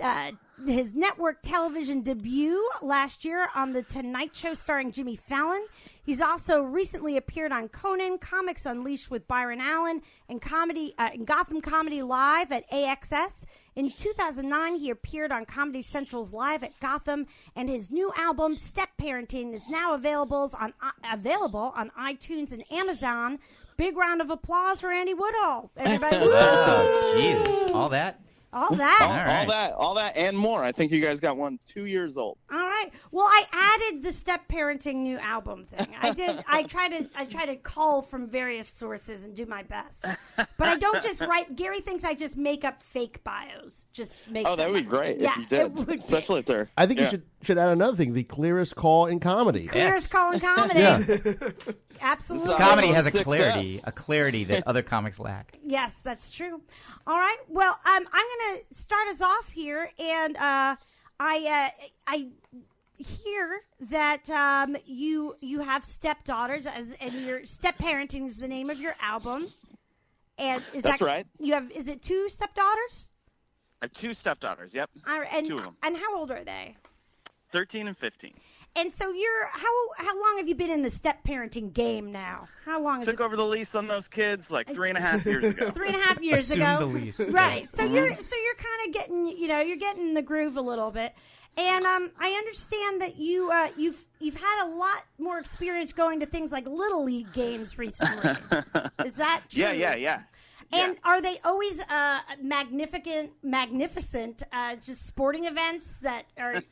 network television debut last year on The Tonight Show starring Jimmy Fallon. He's also recently appeared on Conan, Comics Unleashed with Byron Allen, and Gotham Comedy Live at AXS. In 2009, he appeared on Comedy Central's Live at Gotham, and his new album, Step Parenting, is now available on iTunes and Amazon. Big round of applause for Andy Woodhull. Everybody. Oh, Jesus. All that? All that. All that and more. I think you guys got one 2 years old. All right. Well, I added the Step Parenting new album thing. I did. I try to call from various sources and do my best. But I don't just write. Gary thinks I just make up fake bios. Just make. Oh, that would be great. Yeah, if you did. it would Especially if they're. I think you should add another thing: the clearest call in comedy. Clearest call in comedy. Yeah. Absolutely. This comedy has a clarity that other comics lack. Yes, that's true. All right. Well, I'm going to start us off here, and I hear that you have stepdaughters, and your Step Parenting is the name of your album. And That's right. You have? Is it two stepdaughters? I have two stepdaughters. Yep. And, two of them. And how old are they? 13 and 15. And so how long have you been in the step parenting game now? How long? Took over the lease on those kids like 3.5 years ago. 3.5 years ago. Assumed the lease. Right. So you're kind of getting you're getting in the groove a little bit. And I understand that you've had a lot more experience going to things like Little League games recently. Is that true? Yeah. And are they always magnificent, just sporting events that are,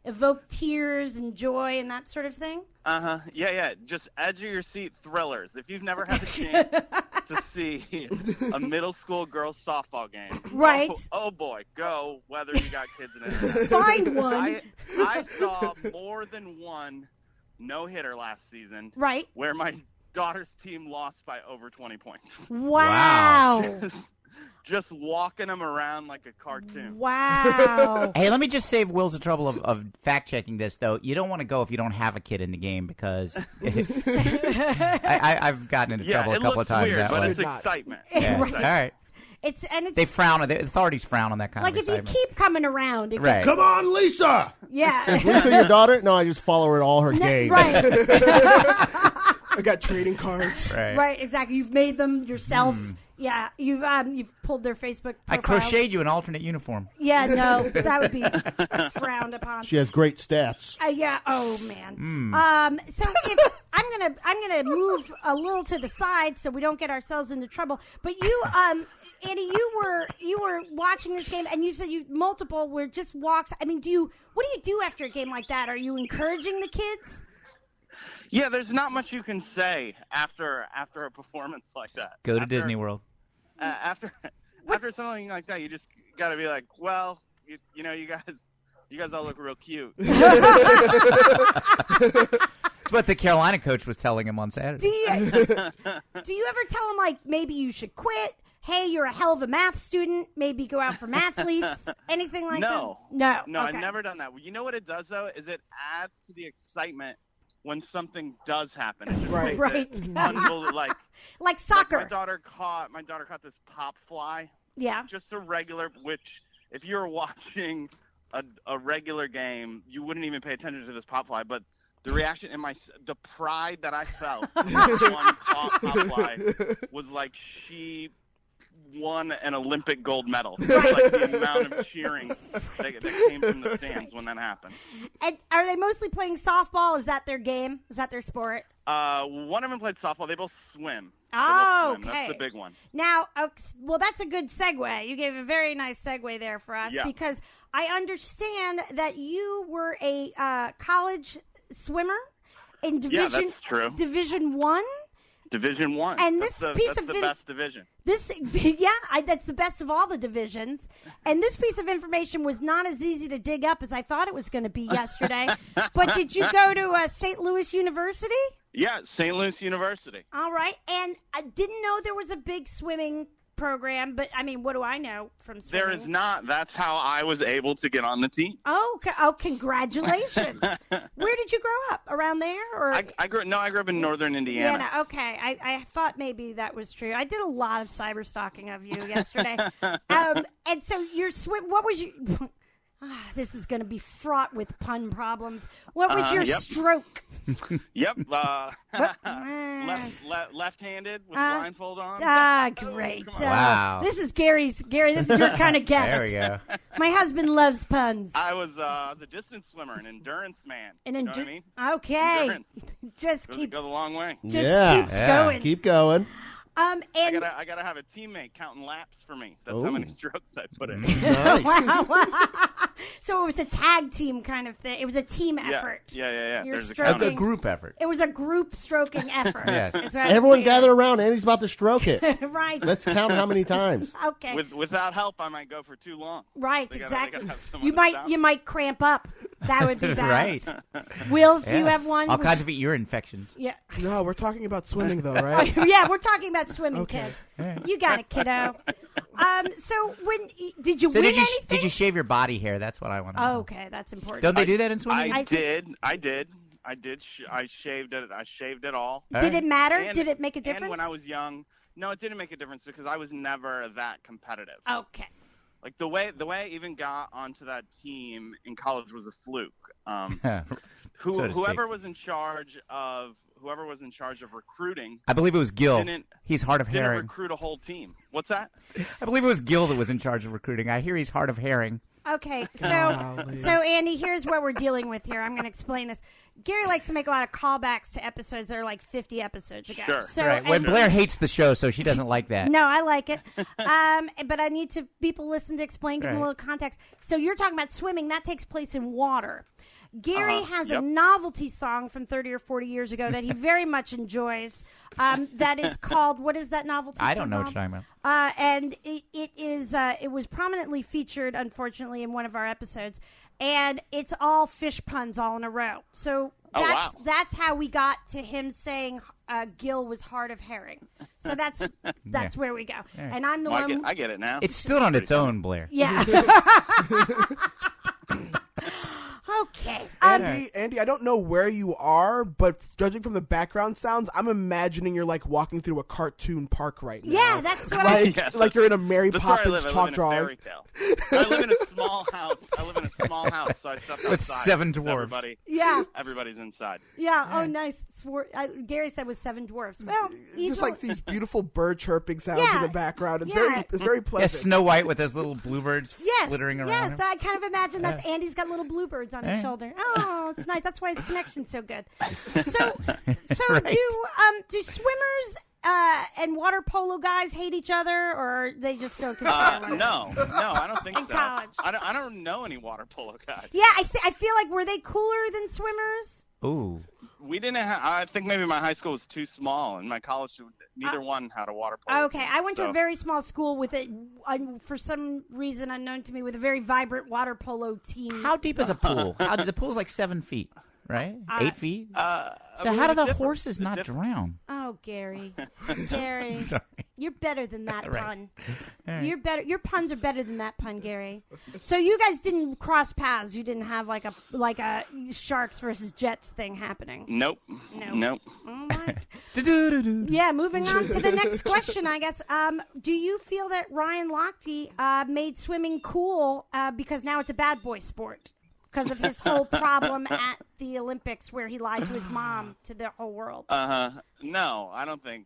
evoke tears and joy and that sort of thing? Yeah. Just edge of your seat thrillers. If you've never had the chance to see a middle school girls softball game, right? Oh boy, go. Whether you got kids in it, find one. I saw more than one no-hitter last season. Right. Where my daughter's team lost by over 20 points. Wow. Just walking them around like a cartoon. Wow. Hey, let me just save Will's the trouble of fact-checking this, though. You don't want to go if you don't have a kid in the game because I've gotten into trouble a couple of times weird, that but way. it's excitement. Yeah. Right. All right. It's They frown. The authorities frown on that kind like of if you excitement. keep coming around. It Right. gets- Come on, Lisa! Yeah. Is Lisa your daughter? No, I just follow her in all her games. Right. I got trading cards. Right, exactly. You've made them yourself. Yeah, you've pulled their Facebook I profiles. crocheted you an alternate uniform. Yeah, no, that would be frowned upon. She has great stats. Yeah. Oh man. So if I'm gonna move a little to the side so we don't get ourselves into trouble. But you, Andy, you were watching this game and you said you multiple were just walks. I mean, what do you do after a game like that? Are you encouraging the kids? Yeah, there's not much you can say after a performance like that. Go to Disney World. After something like that, you just got to be like, well, you guys all look real cute. It's what the Carolina coach was telling him on Saturday. Do you ever tell them, like, maybe you should quit? Hey, you're a hell of a math student. Maybe go out for mathletes. Anything like that? No. No. No, Okay. I've never done that. You know what it does, though, is it adds to the excitement when something does happen. It just makes it unbelievable. Like soccer. Like my daughter caught this pop fly. Yeah. Just a regular, which if you're watching a regular game, you wouldn't even pay attention to this pop fly. But the reaction in the pride that I felt when one caught pop fly was like she won an Olympic gold medal. Like the amount of cheering that came from the stands when that happened. And are they mostly playing softball? Is that their game? Is that their sport? One of them played softball. They both swim. Oh, okay. okay. That's the big one. Now, well, that's a good segue. You gave a very nice segue there for us because I understand that you were a college swimmer in that's true. Division I. Division I. And that's the best division. That's the best of all the divisions. And this piece of information was not as easy to dig up as I thought it was going to be yesterday. But did you go to St. Louis University? Yeah, St. Louis University. All right. And I didn't know there was a big swimming program, but I mean, what do I know from swimming? There is not. That's how I was able to get on the team. Oh, congratulations. Where did you grow up? Around there? Or I grew up in northern Indiana. Okay. I thought maybe that was true. I did a lot of cyber stalking of you yesterday. And so your what was your this is going to be fraught with pun problems. What was your stroke? Yep. Left-handed with blindfold on. Great. Wow. This is Gary, this is your kind of guest. There we go. My husband loves puns. I was a distance swimmer, an endurance man. You know what I mean? Okay. Endurance. Just goes a long way. keeps going. Keep going. And I gotta have a teammate counting laps for me. That's how many strokes I put in. Nice. Wow. So it was a tag team kind of thing. It was a team effort. Yeah. You're There's A group effort. It was a group stroking effort. Yes. Is what Everyone I'm gather around. Andy's about to stroke it. Right. Let's count how many times. Okay. Without help, I might go for too long. Right. They Exactly. gotta have someone You to might stop. you might cramp up. That would be bad. Right. Wills, do you Yes. have one? All kinds of ear infections. Yeah. No, we're talking about swimming though, right? Yeah, we're talking about swimming, Okay. kid. You got it, kiddo. So did you So win did you anything? did you shave your body hair? That's what I want to know. Oh, okay, that's important. Don't they do that in swimming? I did. I shaved it. I shaved it all. Did it matter? And- Did it make a difference? And when I was young, no, it didn't make a difference because I was never that competitive. Okay. Like the way I even got onto that team in college was a fluke. So to speak. Whoever was in charge of recruiting, I believe it was Gil. didn't He's hard of didn't hearing. recruit a whole team. What's that? I believe it was Gil that was in charge of recruiting. I hear he's hard of hearing. Okay, so Andy, here's what we're dealing with here. I'm going to explain this. Gary likes to make a lot of callbacks to episodes that are like 50 episodes ago. Sure. So, Right. When Blair hates the show, so she doesn't like that. No, I like it. But I need people listen to explain, give them a little context. So you're talking about swimming. That takes place in water. Gary has a novelty song from 30 or 40 years ago that he very much enjoys. That is called, what is that novelty song? I don't know what you're talking about. And it was prominently featured, unfortunately, in one of our episodes. And it's all fish puns all in a row. So That's how we got to him saying Gil was hard of herring. So that's where we go. Yeah. And I'm the one. I get it now. It stood on its own, Blair. Yeah. Okay. Andy, I don't know where you are, but judging from the background sounds, I'm imagining you're like walking through a cartoon park right now. Yeah, that's what like you're in a Mary That's Poppins where I chalk live. drawing. I live in a fairy tale. I live in a small house. So I stepped outside. With 7 dwarves. Everybody's inside. Yeah. Oh, nice. Gary said with 7 dwarfs. Well, Just like these beautiful bird chirping sounds in the background. It's very pleasant. Yeah, Snow White with those little bluebirds flittering around. Yes, him. I kind of imagine that's Andy's got little bluebirds on his shoulder. Oh, it's nice. That's why his connection's so good. So Right. do swimmers and water polo guys hate each other, or they just don't consider one No, I don't think in so. college? I don't know any water polo guys. Yeah, I feel like, were they cooler than swimmers? Ooh. We didn't have. I think maybe my high school was too small, and my college neither one had a water polo. Okay, I went to a very small school with for some reason unknown to me, with a very vibrant water polo team. How deep is a pool? The pool's like 7 feet, right? 8 feet? So how do the horses not drown? Oh, Gary. Gary. Sorry. You're better than that Right. pun. Right. You're better. Your puns are better than that pun, Gary. So you guys didn't cross paths. You didn't have like a Sharks versus Jets thing happening. Nope. All right. Yeah, moving on to the next question, I guess. Do you feel that Ryan Lochte made swimming cool because now it's a bad boy sport? Because of his whole problem at the Olympics where he lied to his mom to the whole world. No, I don't think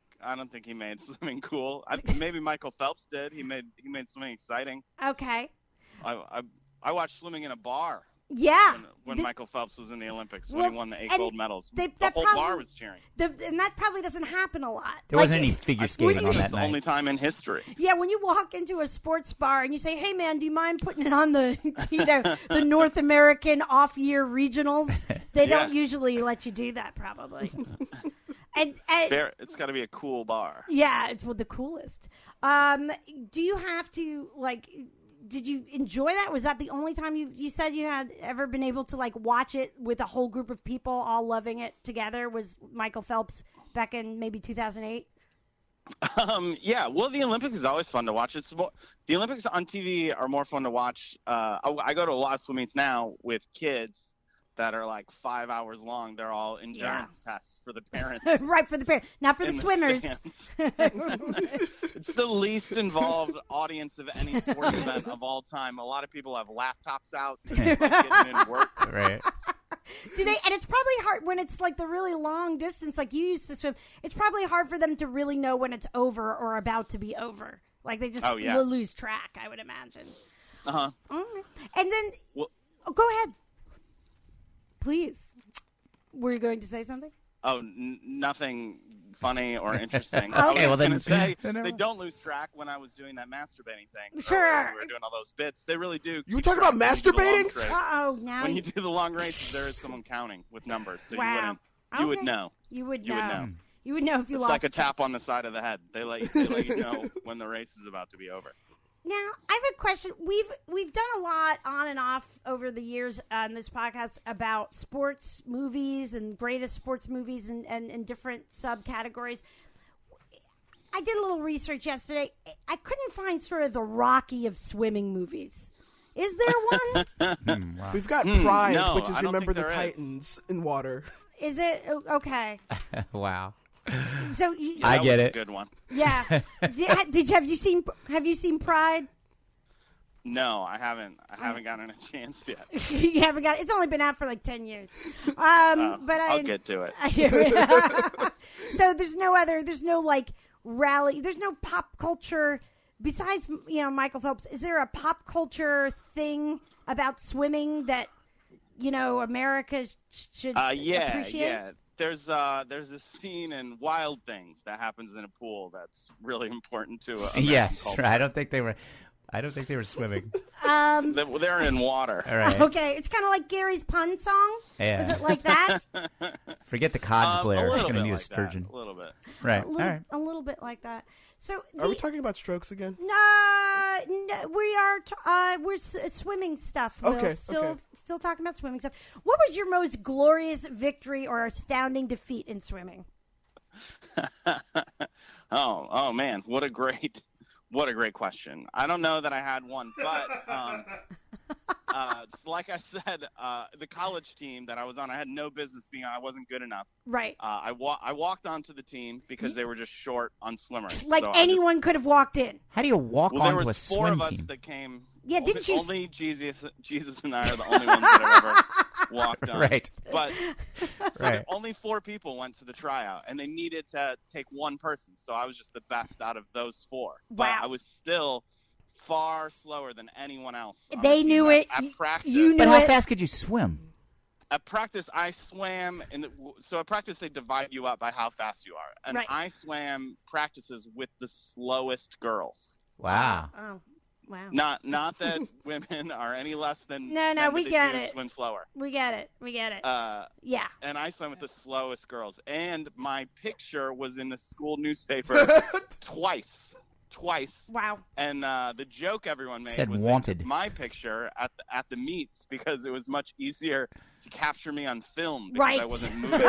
he made swimming cool. Maybe Michael Phelps did. He made swimming exciting. Okay. I watched swimming in a bar. Yeah. When Michael Phelps was in the Olympics, when he won the 8 gold medals, the whole probably, bar was cheering. And that probably doesn't happen a lot. There wasn't any figure skating on that It's the night. only time in history. Yeah, when you walk into a sports bar and you say, "Hey, man, do you mind putting it on the the North American off-year regionals?" They don't usually let you do that, probably. And It's got to be a cool bar. Yeah, it's the coolest. Do you have to Did you enjoy that? Was that the only time you said you had ever been able to watch it with a whole group of people all loving it together? Was Michael Phelps back in maybe 2008? Yeah. Well, the Olympics is always fun to watch. The Olympics on TV are more fun to watch. I go to a lot of swim meets now with kids that are 5 hours long. They're all endurance tests for the parents. Right, for the parents, not for the swimmers. It's the least involved audience of any sports event of all time. A lot of people have laptops out. They're getting in work. Right. Do they? And it's probably hard when it's the really long distance, like you used to swim. It's probably hard for them to really know when it's over or about to be over. They just lose track, I would imagine. Uh-huh. And then, go ahead. Please. Were you going to say something? Oh, nothing funny or interesting. Okay, I was going to say, then they don't lose track when I was doing that masturbating thing. Sure. We were doing all those bits. They really do. You were talking about masturbating? Uh-oh, now when you do the long races, there is someone counting with numbers, so wow. you would know. You would You would know. You would know if you It's lost. like a tap on the side of the head. They let you know when the race is about to be over. Now, I have a question. We've done a lot on and off over the years on this podcast about sports movies and greatest sports movies and different subcategories. I did a little research yesterday. I couldn't find sort of the Rocky of swimming movies. Is there one? Wow. We've got Pride, no, which is I don't Remember think the there is. Titans in water. Is it? Okay. Wow. So I get it. A good one. Yeah. Have you seen Pride? No, I haven't. I haven't gotten a chance yet. You haven't got. It's only been out for 10 years. But I'll get to it. So there's no rally. There's no pop culture besides Michael Phelps. Is there a pop culture thing about swimming that America should appreciate? Yeah. There's a scene in Wild Things that happens in a pool that's really important to American Yes, culture. right. I don't think they were. I don't think they were swimming. They're in water. All right. Okay, it's kind of like Gary's pun song. Yeah. Is it like that? Forget the cod's Blair. It's going to need a like sturgeon. That. A little bit. Right. All right. A little bit like that. So are we talking about strokes again? No, we are. We're swimming stuff. Will. Okay. Still talking about swimming stuff. What was your most glorious victory or astounding defeat in swimming? Oh man, what a great question. I don't know that I had one, but like I said, the college team that I was on, I had no business being on. I wasn't good enough. Right. I walked onto the team because they were just short on swimmers. Like so anyone could have walked in. How do you walk onto a swim team? There was 4 of us that came. Yeah, didn't you? Only Jesus and I are the only ones that have ever walked on. Right. But only 4 people went to the tryout, and they needed to take one person. So I was just the best out of those 4. But Wow. I was still far slower than anyone else. They knew it. At practice. You knew But how it. fast could you swim? At practice, I swam, so at practice they divide you up by how fast you are, and Right. I swam practices with the slowest girls. Wow. Oh, wow. Not that women are any less than. No, men, we but they get do it. Swim slower. We get it. Yeah. And I swam with the slowest girls, and my picture was in the school newspaper twice. Wow. And the joke everyone made Said was wanted. they took my picture at the meets because it was much easier to capture me on film because Right. I wasn't moving.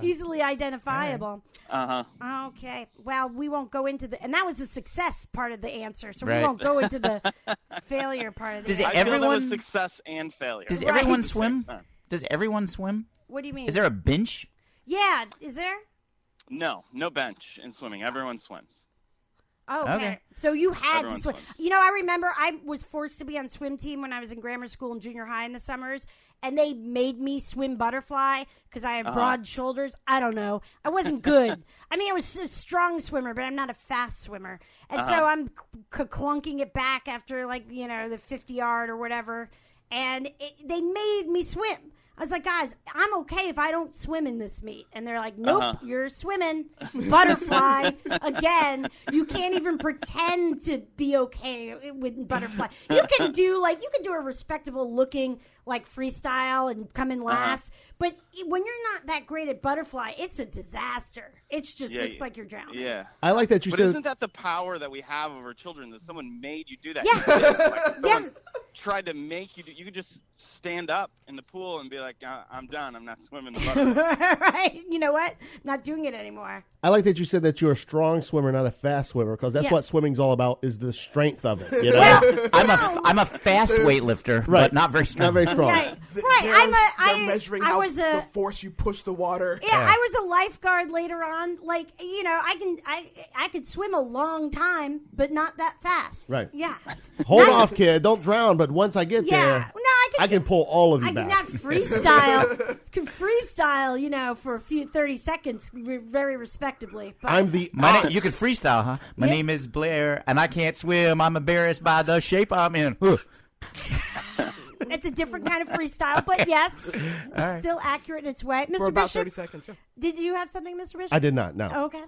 Easily identifiable. Uh-huh. Okay. Well, we won't go into and that was the success part of the answer, so Right. we won't go into the failure part of the Does answer. I feel that everyone- was success and failure. Does Right. everyone At the swim? time. Does everyone swim? What do you mean? Is there a bench? Yeah, is there? No bench in swimming. Everyone swims. Oh, okay. Okay. So you had Everyone to swim. swims. You know, I remember I was forced to be on swim team when I was in grammar school and junior high in the summers, and they made me swim butterfly because I have broad shoulders. I don't know. I wasn't good. I mean, I was a strong swimmer, but I'm not a fast swimmer. And so I'm clunking it back after, like, the 50-yard or whatever, and they made me swim. I was like, guys, I'm okay if I don't swim in this meet. And they're like, nope, you're swimming. Butterfly. Again, you can't even pretend to be okay with butterfly. You can do a respectable looking, freestyle and come in last. But when you're not that great at butterfly, it's a disaster. It just looks like you're drowning. Yeah. I like that you But said. isn't that the power that we have over children, that someone made you do that? Yeah. You did. Like, if someone tried to make you do, you could just stand up in the pool and be like, I'm done. I'm not swimming the butterfly. Right. You know what? Not doing it anymore. I like that you said that you're a strong swimmer, not a fast swimmer, because that's Yeah. what swimming's all about, is the strength of it. You know? Well, I'm a fast weightlifter, but not very strong. Not very strong. Right. The Right. hands, they're measuring I how was the force you push the water. Yeah, I was a lifeguard later on. I could swim a long time, but not that fast. Right. Yeah. Hold off, kid. Don't drown. But once I get Yeah. there, No, I can pull all of you I back. can not freestyle. Can freestyle, for a few 30 seconds, very respectably. But I'm the You can freestyle, huh? My name is Blair, and I can't swim. I'm embarrassed by the shape I'm in. It's a different kind of freestyle, but yes, still accurate in its way. Mr. For about Bishop, 30 seconds, yeah. Did you have something, Mr. Bishop? I did not. No. Okay.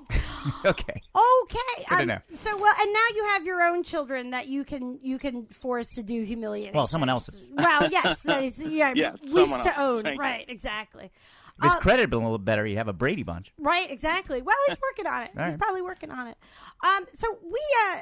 Okay. Okay. Good to know. So and now you have your own children that you can force to do humiliating. Well, someone else's. Well, yes, that is Yeah, least someone to else. own. Thank you. Right, exactly. If it's credited a little better, you have a Brady Bunch. Right, exactly. Well, he's working on it. All He's right. probably working on it. So we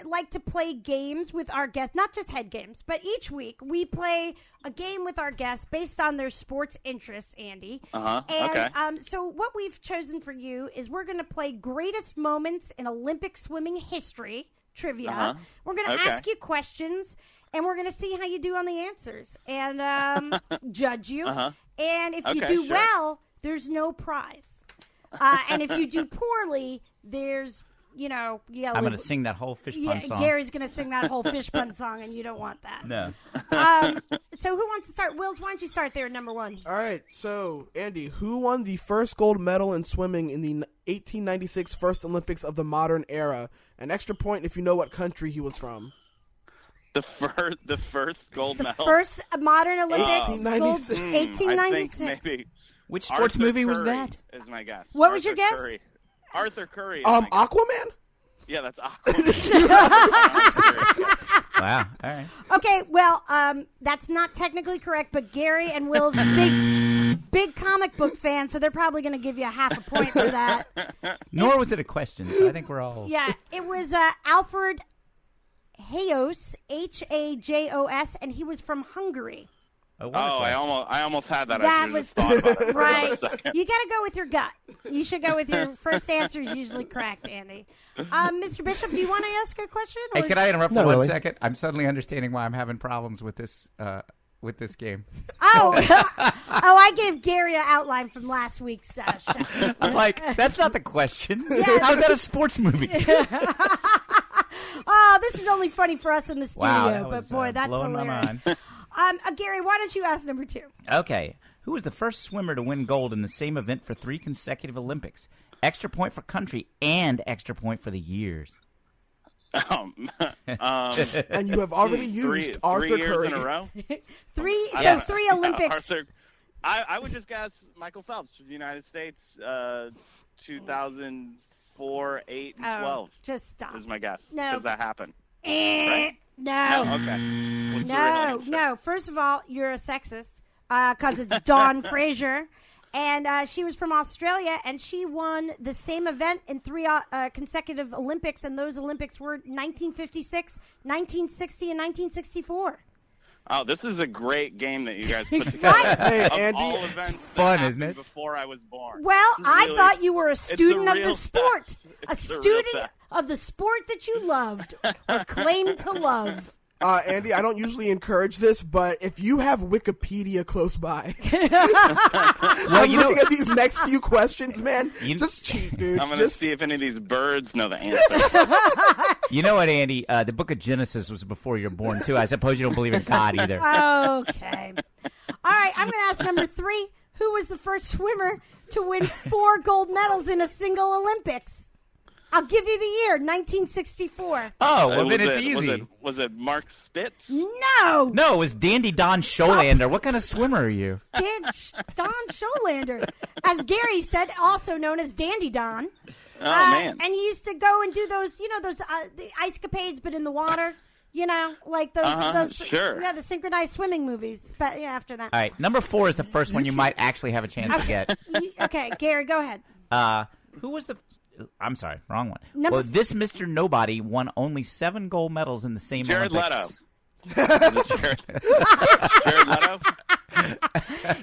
like to play games with our guests, not just head games, but each week we play a game with our guests based on their sports interests, Andy. And Okay. so what we've chosen for you is we're going to play greatest moments in Olympic swimming history trivia. We're going to Okay. ask you questions, and we're going to see how you do on the answers and judge you. And if you Okay, do sure. well, there's no prize. And if you do poorly, there's, I'm going to sing that whole fish pun song. Gary's going to sing that whole fish pun song, and you don't want that. No. So who wants to start? Wills, why don't you start there, number one? All right, so, Andy, who won the first gold medal in swimming in the 1896 First Olympics of the modern era? An extra point if you know what country he was from. The first gold medal. First modern Olympics, 1896. gold, I 1896. think maybe Which sports movie was Curry that? is my guess. What was your guess? Curry. Arthur Curry. Aquaman? Yeah, that's awkward. Wow. All right. Okay, well, that's not technically correct, but Gary and Will's big comic book fans, so they're probably going to give you a half a point for that. Nor was it a question, so I think we're all... Yeah, it was Alfred Hajos, Hajos, and he was from Hungary. I almost had that. That I was just thought about it for right. a second. You got to go with your gut. You should go with your first answer is usually correct, Andy. Mr. Bishop, do you want to ask a question? Hey, or- can I interrupt for Not one really. second? I'm suddenly understanding why I'm having problems with this game. Oh, I gave Gary an outline from last week's show. I'm like, that's not the question. Yes. How's that a sports movie? Oh, this is only funny for us in the studio, Wow, that but was, boy, that's blowing my hilarious. mind. Gary, why don't you ask number 2? Okay. Who was the first swimmer to win gold in the same event for 3 consecutive Olympics? Extra point for country and extra point for the years. And you have already used Arthur 3 years Curry. in a row. 3 Yeah. 3 Olympics. Arthur, I would just guess Michael Phelps for the United States, 2004, 8, and 12. Just stop. Is my guess. No. Does that happen? No. No? Okay. What's the real answer? No. First of all, you're a sexist because it's Dawn Fraser. And she was from Australia, and she won the same event in 3 consecutive Olympics, and those Olympics were 1956, 1960, and 1964. Oh, this is a great game that you guys put together. Right. Hey, Of Andy, all it's events fun, that isn't it? happened Before I was born. Well, This is I really- thought you were a it's the student of real the sport, best. a It's the real student best. of the sport that you loved or claimed to love. Andy, I don't usually encourage this, but if you have Wikipedia close by, I'm looking at these next few questions, man. Just cheat, dude. I'm going to Just see if any of these birds know the answer. You know what, Andy? The book of Genesis was before you were born, too. I suppose you don't believe in God either. Okay. All right, I'm going to ask number 3. Who was the first swimmer to win 4 gold medals in a single Olympics? I'll give you the year, 1964. Oh, well, then Was it's it- easy. Was it Mark Spitz? No. No, it was Dandy Don Scholander. What kind of swimmer are you? Don Scholander. As Gary said, also known as Dandy Don. Oh, man. And he used to go and do those, the ice capades, but in the water. Like those. Sure. Yeah, the synchronized swimming movies. But yeah, after that. All right, number 4 is the first one you might actually have a chance to get. Okay, Gary, go ahead. Who was the... I'm sorry, wrong one. Number This Mr. Nobody won only 7 gold medals in the same Jared Olympics. Leto. Was it Jared Leto?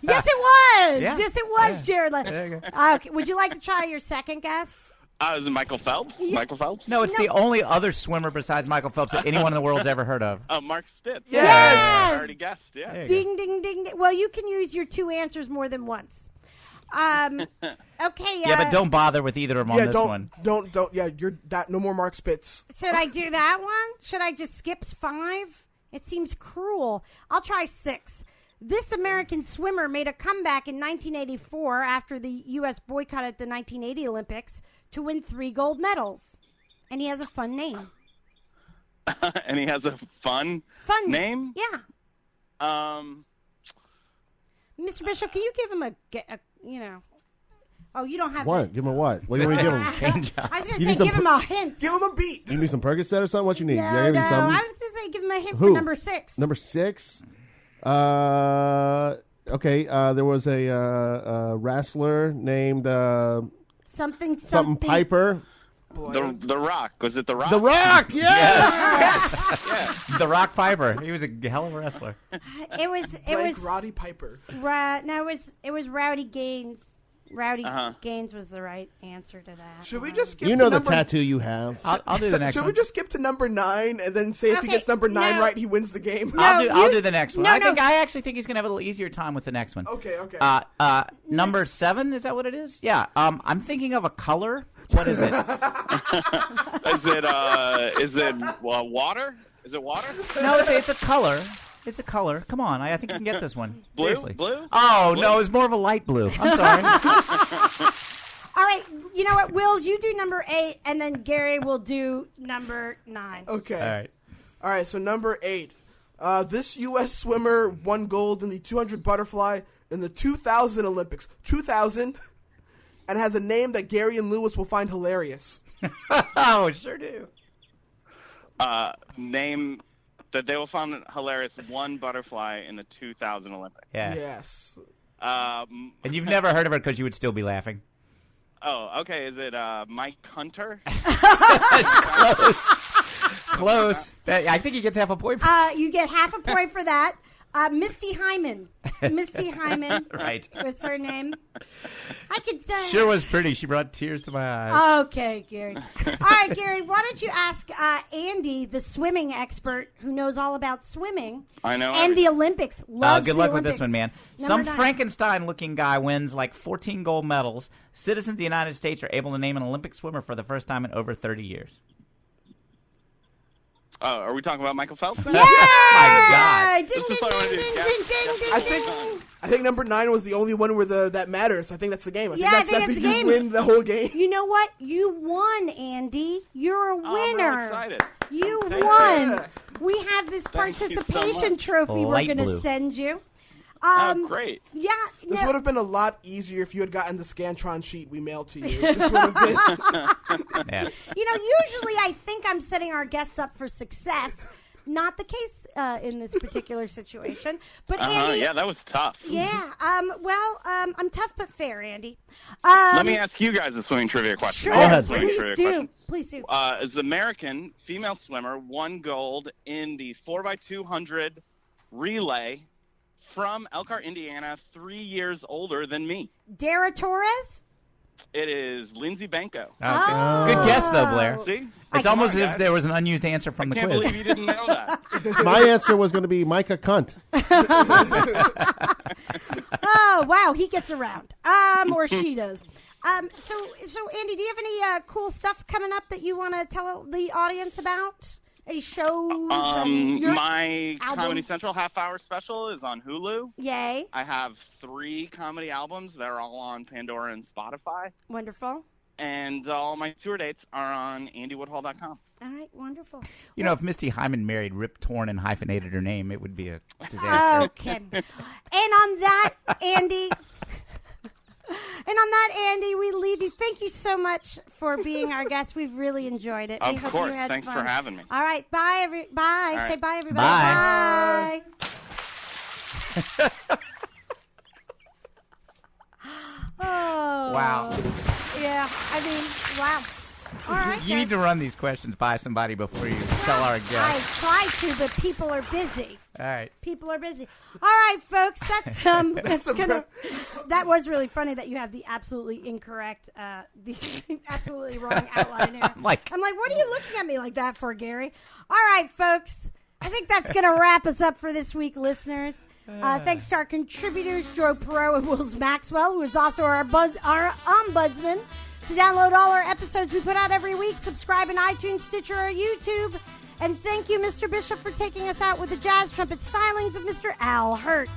Yes, it was. Yeah. Yes, it was Jared Leto. There you Okay, would you like to try your second guess? Is it Michael Phelps? Michael Phelps? No, it's the only other swimmer besides Michael Phelps that anyone in the world's ever heard of. Mark Spitz. Yes! I already guessed, yeah. Ding, ding, ding, ding. Well, you can use your 2 answers more than once. Okay. Yeah, but don't bother with either of them on this one. Don't. Yeah, you're that. No more Mark Spitz. Should I do that one? Should I just skip 5? It seems cruel. I'll try 6. This American swimmer made a comeback in 1984 after the U.S. boycotted the 1980 Olympics to win 3 gold medals. And he has a fun name. And he has a fun name? Yeah. Mr. Bishop, can you give him a Oh, you don't have What? Give him a what? What do you want to give him? I was going You to need say give some him a hint. Give him a beat. You need some Percocet or something? What you need? No, Yeah, give me no. something. I was going to say give him a hint Who? for number 6. Number 6? Okay, there was a wrestler named Something Piper. The Rock. Was it The Rock? The Rock, yes! Yes. The Rock Piper. He was a hell of a wrestler. It was Roddy Piper. No, it was Rowdy Gaines. Rowdy Gaines was the right answer to that. Should we just skip You know to the number... tattoo you have. I'll do the next Should one. we just skip to number 9 and then say if he Okay, gets number 9 no. right, he wins the game? I'll do the next one. No, I actually think he's gonna have a little easier time with the next one. Okay. Number 7, is that what it is? Yeah. I'm thinking of a color. What is it? Is it water? Is it water? No, it's a color. It's a color. Come on, I think you can get this one. Blue? Seriously. Blue? Oh, Blue? no, it's more of a light blue. I'm sorry. All right, you know what, Wills, you do number 8, and then Gary will do number 9. Okay. All right, so number 8. This U.S. swimmer won gold in the 200 butterfly in the 2000 Olympics. 2000, and has a name that Gary and Lewis will find hilarious. Oh, sure do. Name that they will find hilarious one butterfly in the 2000 Olympics. Yeah. Yes. And you've never heard of her because you would still be laughing. Oh, okay. Is it Mike Hunter? It's close. Close. I think he gets half a point for you get half a point for that. Misty Hyman. Misty Hyman. Right. What's her name? I could say. Sure was pretty. She brought tears to my eyes. Okay, Gary. All right, Gary, why don't you ask Andy, the swimming expert who knows all about swimming. I know. And the Olympics. Loves good the luck Olympics. with this one, man. Number Some 9. Frankenstein-looking guy wins like 14 gold medals. Citizens of the United States are able to name an Olympic swimmer for the first time in over 30 years. Oh, are we talking about Michael Phelps? Yeah! My God. This is what I want to do. I think number 9 was the only one where that matters. I think that's the game. I think I think it's the game. You win the whole game. You know what? You won, Andy. You're a winner. I'm real excited. You Thank won. you. We have this Thank you so participation much. trophy Light we're going blue. to send you. Great. Yeah. This no- would have been a lot easier if you had gotten the Scantron sheet we mailed to you. This would have been. Yeah. You know, usually I think I'm setting our guests up for success. Not the case in this particular situation. But Andy, Yeah, that was tough. yeah. I'm tough but fair, Andy. Let me ask you guys a swimming trivia question. Sure. I have a ahead. swimming Please trivia do. question. Please do. As American female swimmer won gold in the 4x200 relay from Elkhart, Indiana, 3 years older than me. Dara Torres? It is Lindsay Banco. Good guess, though, Blair. See? It's almost as if there was an unused answer from the Can't quiz. believe you didn't know that. My answer was going to be Micah Cunt. Oh, wow. He gets around. Or she does. So Andy, do you have any cool stuff coming up that you want to tell the audience about? Any shows? My album? Comedy Central half-hour special is on Hulu. Yay. I have 3 comedy albums. They're all on Pandora and Spotify. Wonderful. And all my tour dates are on andywoodhall.com. All right, wonderful. You know, if Misty Hyman married, ripped, torn, and hyphenated her name, it would be a disaster. Okay. And on that, Andy... And on that, Andy, we leave you. Thank you so much for being our guest. We've really enjoyed it. Of we hope course. you had Thanks fun. for having me. All right. Bye. Bye. All right. Say bye, everybody. Bye. Bye. Oh. Wow. Yeah. I mean, wow. All right. You need to run these questions by somebody before you tell our I guests. try to, but people are busy. All right. People are busy. All right, folks. That was really funny that you have the absolutely incorrect, the absolutely wrong outline here. I'm like, what are you looking at me like that for, Gary? All right, folks. I think that's going to wrap us up for this week, listeners. Thanks to our contributors, Joe Perot and Wills Maxwell, who is also our ombudsman. To download all our episodes we put out every week, subscribe in iTunes, Stitcher, or YouTube. And thank you, Mr. Bishop, for taking us out with the jazz trumpet stylings of Mr. Al Hurt.